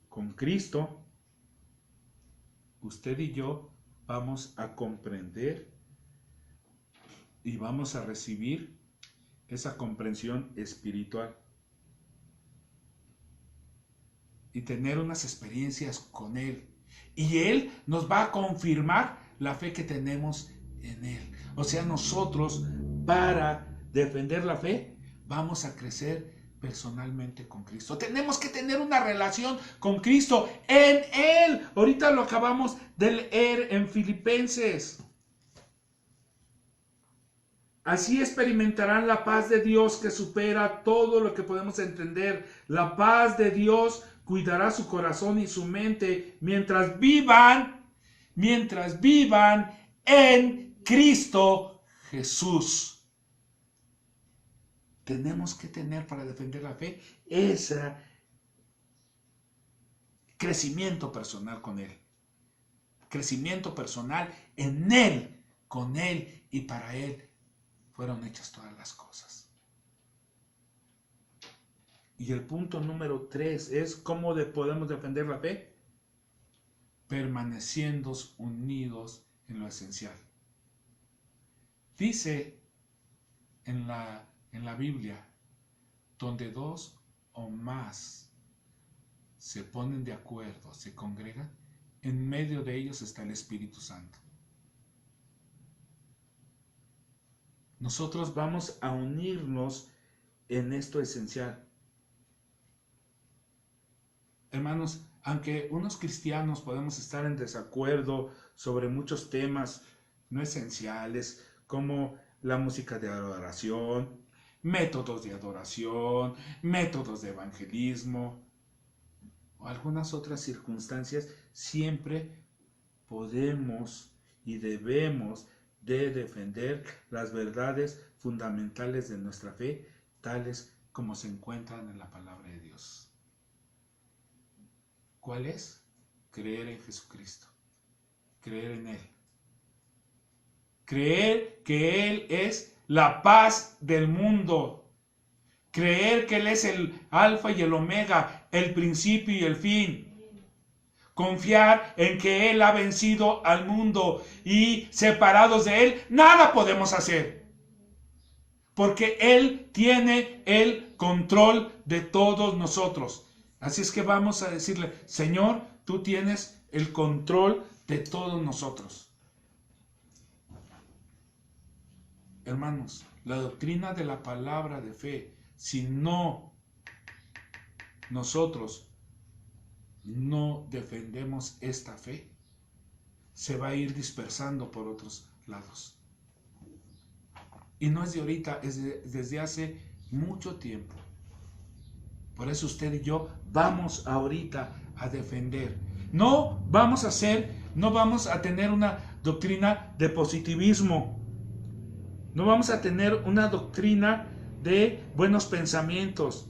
Con Cristo, usted y yo vamos a comprender y vamos a recibir esa comprensión espiritual y tener unas experiencias con Él. Y Él nos va a confirmar la fe que tenemos en Él. O sea, nosotros, para defender la fe, vamos a crecer personalmente con Cristo. Tenemos que tener una relación con Cristo en Él. Ahorita lo acabamos de leer en Filipenses. Así experimentarán la paz de Dios que supera todo lo que podemos entender. La paz de Dios cuidará su corazón y su mente mientras vivan en Cristo Jesús. Tenemos que tener para defender la fe ese crecimiento personal con Él. Crecimiento personal en Él, con Él y para Él fueron hechas todas las cosas. Y el punto número 3 es ¿cómo podemos defender la fe? Permaneciendo unidos en lo esencial. Dice en la Biblia, donde dos o más se ponen de acuerdo, se congregan, en medio de ellos está el Espíritu Santo. Nosotros vamos a unirnos en esto esencial. Hermanos, aunque unos cristianos podemos estar en desacuerdo sobre muchos temas no esenciales, como la música de adoración, métodos de adoración, métodos de evangelismo, o algunas otras circunstancias, siempre podemos y debemos de defender las verdades fundamentales de nuestra fe, tales como se encuentran en la palabra de Dios. ¿Cuál es? Creer en Jesucristo, creer en Él, creer que Él es la paz del mundo, creer que Él es el alfa y el omega, el principio y el fin. Confiar en que Él ha vencido al mundo y separados de Él, nada podemos hacer. Porque Él tiene el control de todos nosotros. Así es que vamos a decirle, Señor, tú tienes el control de todos nosotros. Hermanos, la doctrina de la palabra de fe, si no nosotros no defendemos esta fe, se va a ir dispersando por otros lados. Y no es de ahorita, es desde hace mucho tiempo. Por eso usted y yo vamos ahorita a defender. No vamos a tener una doctrina de positivismo. No vamos a tener una doctrina de buenos pensamientos.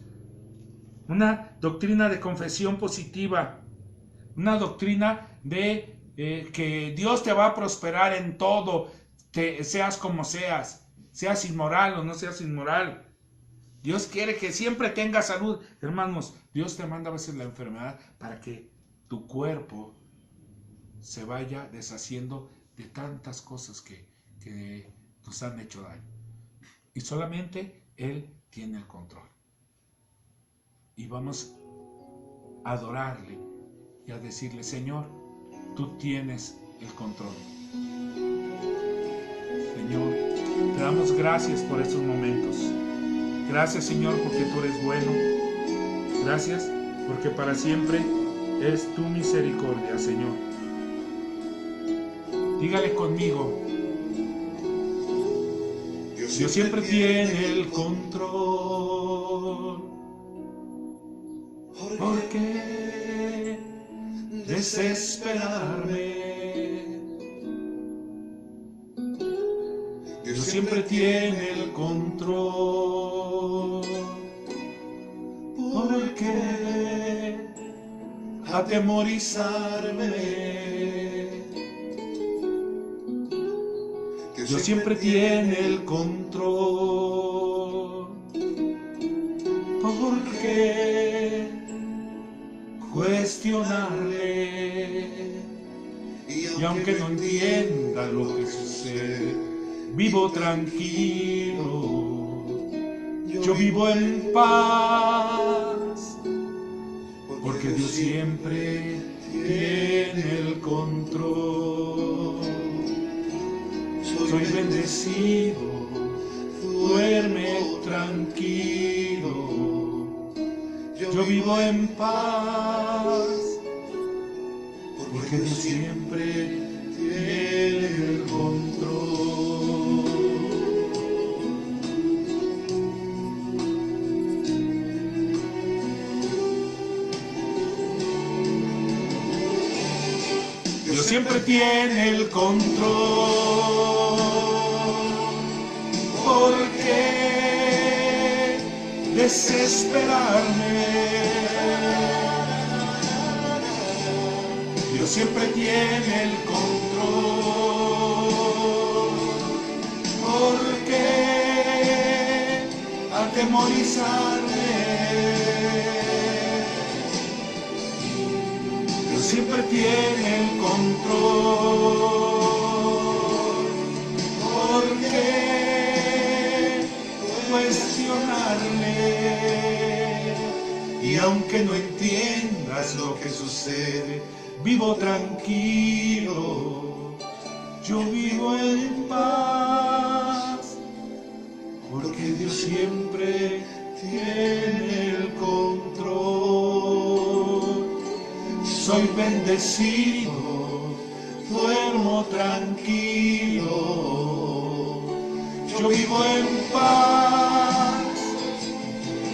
Una doctrina de confesión positiva, una doctrina de que Dios te va a prosperar en todo, seas como seas inmoral o no seas inmoral. Dios quiere que siempre tengas salud. Hermanos, Dios te manda a veces la enfermedad para que tu cuerpo se vaya deshaciendo de tantas cosas que nos han hecho daño. Y solamente Él tiene el control. Y vamos a adorarle y a decirle, Señor, tú tienes el control. Señor, te damos gracias por estos momentos. Gracias, Señor, porque tú eres bueno. Gracias porque para siempre es tu misericordia, Señor. Dígale conmigo, Dios siempre tiene el control. ¿Por qué desesperarme? Dios siempre tiene el control. ¿Por qué atemorizarme? Dios siempre tiene el control. ¿Por qué cuestionarle? Y aunque no entienda lo que sucede, vivo tranquilo, yo vivo en paz, porque Dios siempre tiene el control. Soy bendecido, duerme tranquilo, yo vivo en paz, porque Dios siempre tiene el control. Dios siempre tiene el control. ¿Por qué desesperarme? Dios siempre tiene el control. ¿Por qué atemorizarme? Dios siempre tiene el control. ¿Por qué cuestionarle. Y aunque no entiendas lo que sucede, vivo tranquilo, yo vivo en paz, porque Dios siempre tiene el control. Soy bendecido, duermo tranquilo, yo vivo en paz,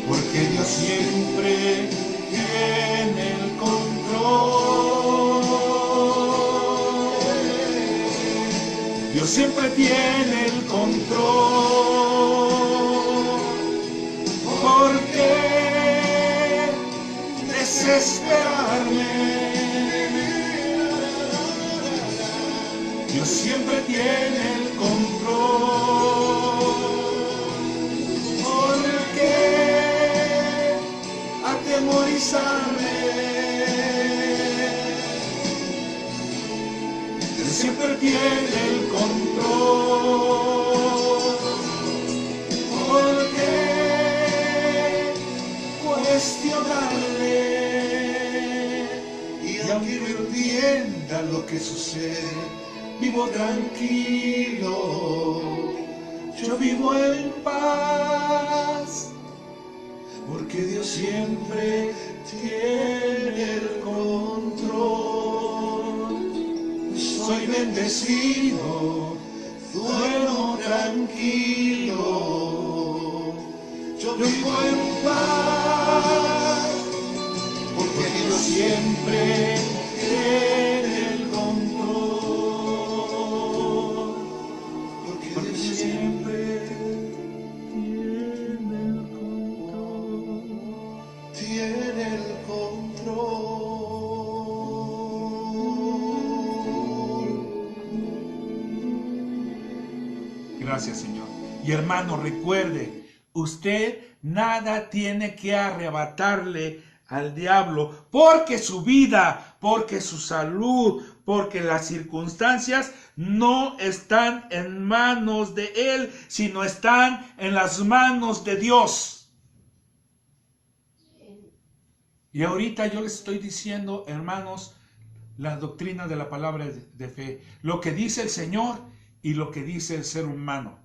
porque Dios siempre tiene el control. Dios siempre tiene el control. ¿Por qué desesperarme? Dios siempre tiene el control. ¿Por qué atemorizarme? Dios siempre tiene el control. ¿Por qué cuestionarle? Y aunque no entienda lo que sucede, vivo tranquilo, yo vivo en paz, porque Dios siempre tiene el control. Soy bendecido, duermo tranquilo, yo vivo en paz, porque Dios siempre tiene el control. Porque Dios siempre tiene el control. Tiene el control. Gracias, Señor. Y hermano, recuerde, usted nada tiene que arrebatarle al diablo, porque su vida, porque su salud, porque las circunstancias no están en manos de él, sino están en las manos de Dios. Y ahorita yo les estoy diciendo, hermanos, la doctrina de la palabra de fe, lo que dice el Señor y lo que dice el ser humano.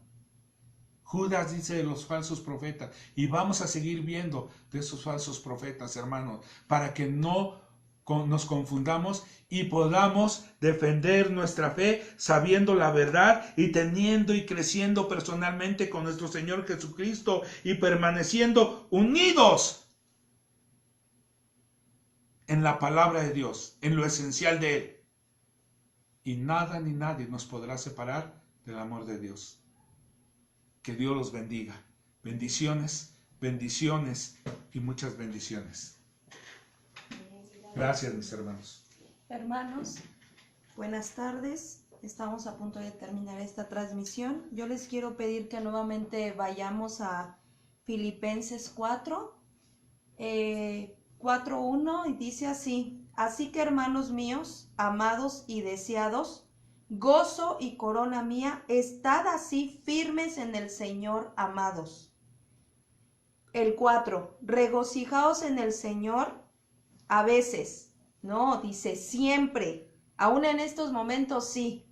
Judas dice de los falsos profetas, y vamos a seguir viendo de esos falsos profetas, hermanos, para que no nos confundamos y podamos defender nuestra fe sabiendo la verdad y teniendo y creciendo personalmente con nuestro Señor Jesucristo y permaneciendo unidos en la palabra de Dios, en lo esencial de Él. Y nada ni nadie nos podrá separar del amor de Dios. Que Dios los bendiga. Bendiciones, bendiciones y muchas bendiciones. Gracias, mis hermanos. Hermanos, buenas tardes. Estamos a punto de terminar esta transmisión. Yo les quiero pedir que nuevamente vayamos a Filipenses 4:1 y dice así: así que, hermanos míos, amados y deseados, gozo y corona mía, estad así firmes en el Señor, amados. El 4, regocijaos en el Señor a veces. No, dice siempre. Aún en estos momentos sí.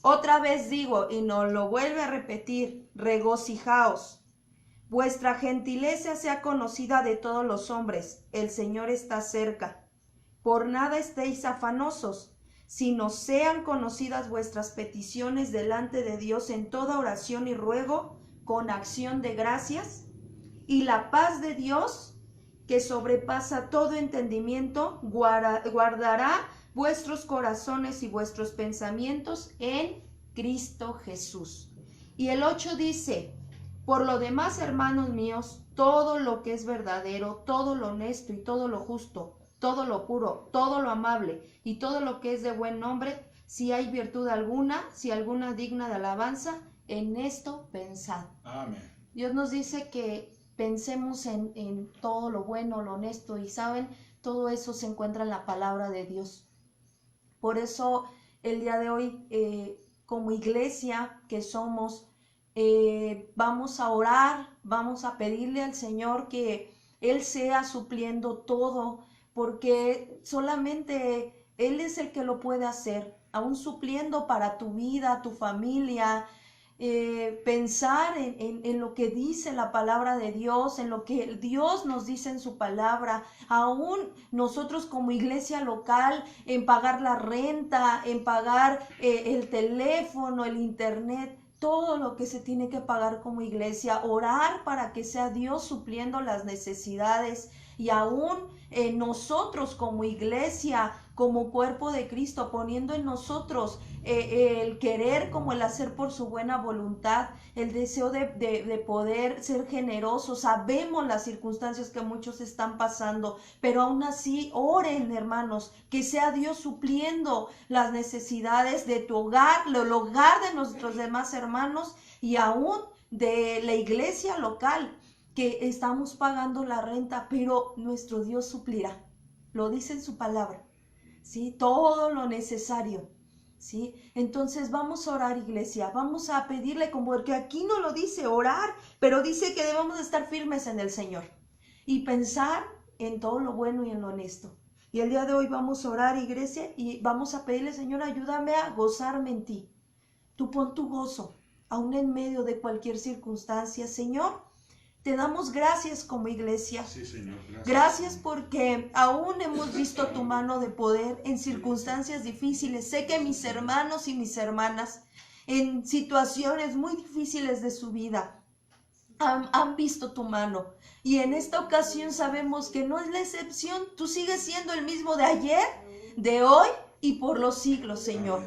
Otra vez digo, y nos lo vuelve a repetir, regocijaos. Vuestra gentileza sea conocida de todos los hombres. El Señor está cerca. Por nada estéis afanosos, sino sean conocidas vuestras peticiones delante de Dios en toda oración y ruego, con acción de gracias, y la paz de Dios, que sobrepasa todo entendimiento, guardará vuestros corazones y vuestros pensamientos en Cristo Jesús. Y el 8 dice: por lo demás, hermanos míos, todo lo que es verdadero, todo lo honesto y todo lo justo, todo lo puro, todo lo amable y todo lo que es de buen nombre, si hay virtud alguna, si alguna digna de alabanza, en esto pensad. Amén. Dios nos dice que pensemos en todo lo bueno, lo honesto, y saben, todo eso se encuentra en la palabra de Dios. Por eso el día de hoy, como iglesia que somos, vamos a orar, vamos a pedirle al Señor que Él sea supliendo todo, porque solamente Él es el que lo puede hacer, aún supliendo para tu vida, tu familia. Pensar en lo que dice la palabra de Dios, en lo que Dios nos dice en su palabra, aún nosotros como iglesia local, en pagar la renta, en pagar el teléfono, el internet, todo lo que se tiene que pagar como iglesia, orar para que sea Dios supliendo las necesidades y aún nosotros como iglesia, como cuerpo de Cristo, poniendo en nosotros el querer como el hacer por su buena voluntad, el deseo de poder ser generosos. Sabemos las circunstancias que muchos están pasando, pero aún así oren, hermanos, que sea Dios supliendo las necesidades de tu hogar, el hogar de nuestros demás hermanos y aún de la iglesia local, que estamos pagando la renta, pero nuestro Dios suplirá. Lo dice en su palabra, ¿sí? Todo lo necesario, ¿sí? Entonces vamos a orar, iglesia, vamos a pedirle, como porque aquí no lo dice orar, pero dice que debemos estar firmes en el Señor y pensar en todo lo bueno y en lo honesto. Y el día de hoy vamos a orar, iglesia, y vamos a pedirle, Señor, ayúdame a gozarme en ti. Tú pon tu gozo, aún en medio de cualquier circunstancia, Señor. Te damos gracias como iglesia. Sí, Señor, gracias. Gracias porque aún hemos visto tu mano de poder en circunstancias difíciles. Sé que mis hermanos y mis hermanas en situaciones muy difíciles de su vida han visto tu mano. Y en esta ocasión sabemos que no es la excepción. Tú sigues siendo el mismo de ayer, de hoy y por los siglos, Señor.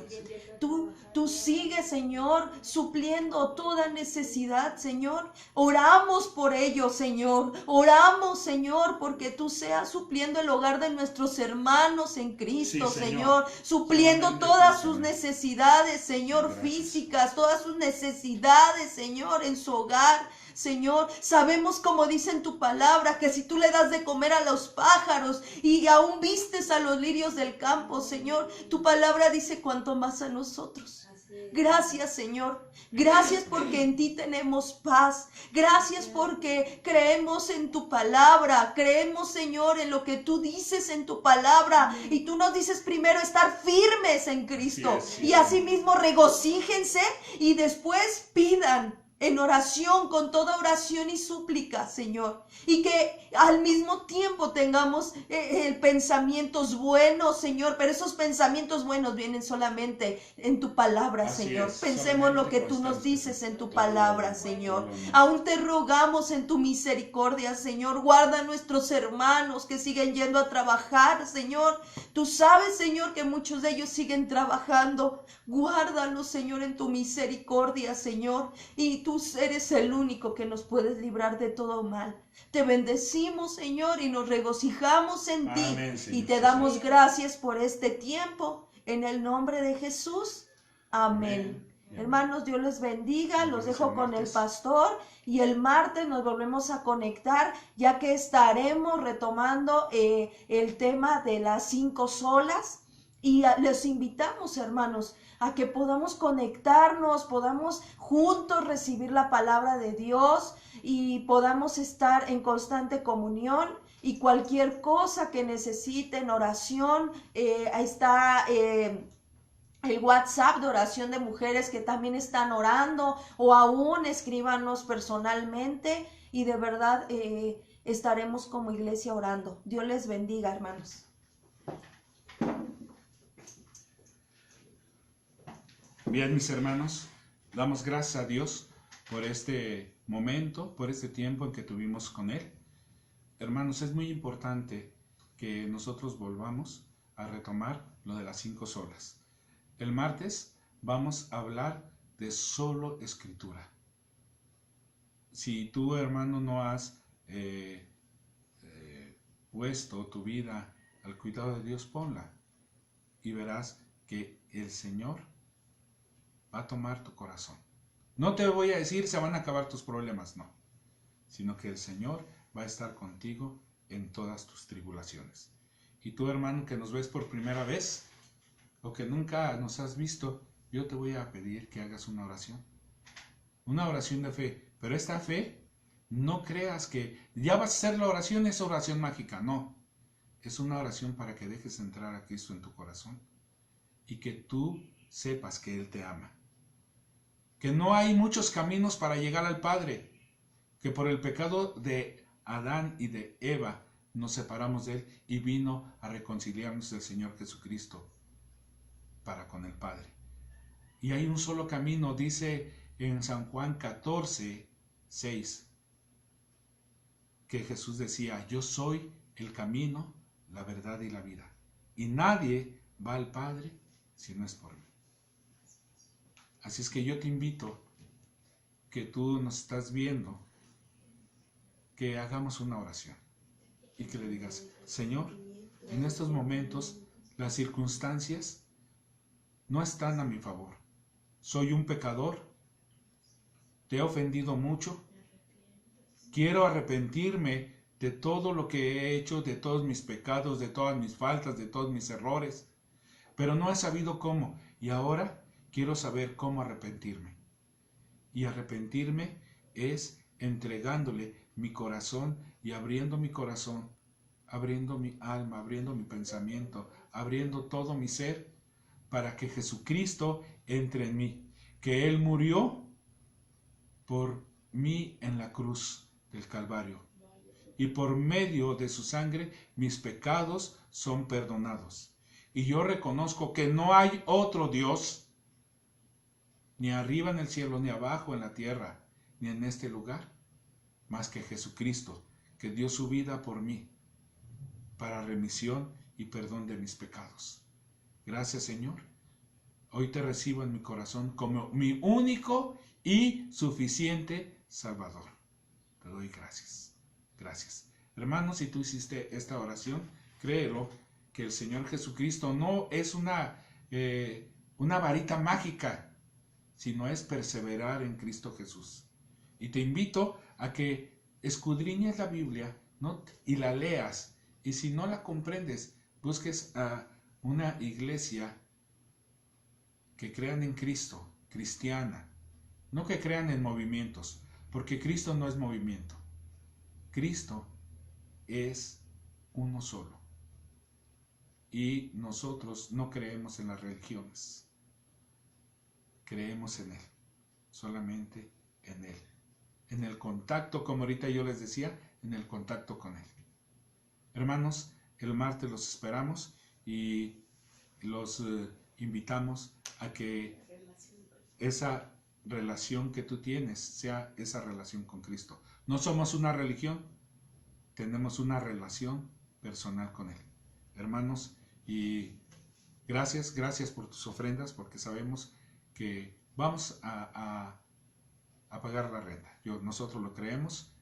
Tú sigues, Señor, supliendo toda necesidad, Señor. Oramos por ello, Señor. Oramos, Señor, porque tú seas supliendo el hogar de nuestros hermanos en Cristo, Sí, Señor. Señor. Supliendo Solamente todas tú, sus Señor. necesidades, Señor, Gracias. físicas, todas sus necesidades, Señor, en su hogar. Señor, sabemos como dice en tu palabra, que si tú le das de comer a los pájaros y aún vistes a los lirios del campo, Señor, tu palabra dice cuanto más a nosotros. Gracias, Señor. Gracias porque en ti tenemos paz. Gracias porque creemos en tu palabra. Creemos, Señor, en lo que tú dices en tu palabra. Y tú nos dices primero estar firmes en Cristo. Así es, Y asimismo regocíjense y después pidan en oración, con toda oración y súplica, Señor. Y que al mismo tiempo tengamos pensamientos buenos, Señor. Pero esos pensamientos buenos vienen solamente en tu palabra, Así Señor. es, Pensemos lo que tú nos constante, dices en tu todo palabra, lo Señor. bueno. Aún te rogamos en tu misericordia, Señor. Guarda a nuestros hermanos que siguen yendo a trabajar, Señor. Tú sabes, Señor, que muchos de ellos siguen trabajando. Guárdalos, Señor, en tu misericordia, Señor. Y tú eres el único que nos puedes librar de todo mal. Te bendecimos, Señor, y nos regocijamos en ti. Amén, Señor. Y te damos gracias por este tiempo. En el nombre de Jesús. Amén. Amén. Hermanos, Dios les bendiga. Nos Los vemos dejo el con el martes. pastor. Y el martes nos volvemos a conectar, ya que estaremos retomando el tema de las 5 solas. Y les invitamos, hermanos, a que podamos conectarnos, podamos juntos recibir la palabra de Dios y podamos estar en constante comunión. Y cualquier cosa que necesiten, oración, ahí está el WhatsApp de oración de mujeres que también están orando, o aún escríbanos personalmente y de verdad estaremos como iglesia orando. Dios les bendiga, hermanos. Bien, mis hermanos, damos gracias a Dios por este momento, por este tiempo en que tuvimos con Él. Hermanos, es muy importante que nosotros volvamos a retomar lo de las 5 solas. El martes vamos a hablar de solo escritura. Si tú, hermano, no has puesto tu vida al cuidado de Dios, ponla y verás que el Señor va a tomar tu corazón. No te voy a decir se van a acabar tus problemas, no, sino que el Señor va a estar contigo en todas tus tribulaciones. Y tú, hermano, que nos ves por primera vez o que nunca nos has visto, yo te voy a pedir que hagas una oración. una oración de fe. Pero esta fe, no creas que ya vas a hacer la oración, es oración mágica. No, es una oración para que dejes entrar a Cristo en tu corazón y que tú sepas que Él te ama. Que no hay muchos caminos para llegar al Padre, que por el pecado de Adán y de Eva nos separamos de Él y vino a reconciliarnos el Señor Jesucristo para con el Padre. Y hay un solo camino, dice en San Juan 14, 6, que Jesús decía: yo soy el camino, la verdad y la vida. Y nadie va al Padre si no es por mí. Así es que yo te invito, que tú nos estás viendo, que hagamos una oración y que le digas: Señor, en estos momentos las circunstancias no están a mi favor. Soy un pecador, te he ofendido mucho, quiero arrepentirme de todo lo que he hecho, de todos mis pecados, de todas mis faltas, de todos mis errores, pero no he sabido cómo, y ahora quiero saber cómo arrepentirme. Y arrepentirme es entregándole mi corazón y abriendo mi corazón, abriendo mi alma, abriendo mi pensamiento, abriendo todo mi ser, para que Jesucristo entre en mí, que Él murió por mí en la cruz del Calvario, y por medio de su sangre mis pecados son perdonados. Y yo reconozco que no hay otro Dios, ni arriba en el cielo, ni abajo en la tierra, ni en este lugar, más que Jesucristo, que dio su vida por mí, para remisión y perdón de mis pecados. Gracias, Señor. Hoy te recibo en mi corazón como mi único y suficiente Salvador. Te doy gracias. Gracias. Hermanos, si tú hiciste esta oración, créelo, que el Señor Jesucristo no es una varita mágica, sino es perseverar en Cristo Jesús. Y te invito a que escudriñes la Biblia, ¿no?, y la leas. Y si no la comprendes, busques a una iglesia que crean en Cristo, cristiana, no que crean en movimientos, porque Cristo no es movimiento. Cristo es uno solo. Y nosotros no creemos en las religiones. Creemos en Él, solamente en Él. En el contacto, como ahorita yo les decía, en el contacto con Él. Hermanos, el martes los esperamos y los invitamos a que esa relación que tú tienes sea esa relación con Cristo. No somos una religión, tenemos una relación personal con Él. Hermanos, y gracias por tus ofrendas, porque sabemos que vamos a pagar la renta. Nosotros lo creemos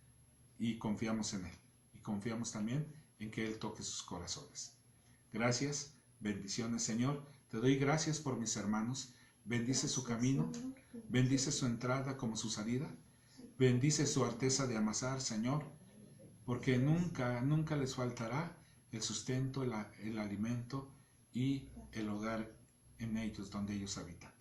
y confiamos en Él. Y confiamos también en que Él toque sus corazones. Gracias, bendiciones, Señor. Te doy gracias por mis hermanos. Bendice su camino, bendice su entrada como su salida. Bendice su arteza de amasar, Señor, porque nunca les faltará el sustento, el alimento y el hogar en ellos, donde ellos habitan.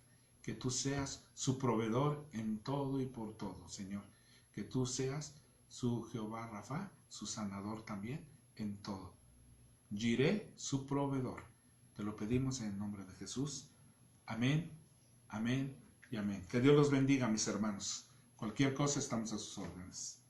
Que tú seas su proveedor en todo y por todo, Señor. Que tú seas su Jehová Rafa, su sanador también en todo. Jireh, su proveedor. Te lo pedimos en el nombre de Jesús. Amén, amén y amén. Que Dios los bendiga, mis hermanos. Cualquier cosa, estamos a sus órdenes.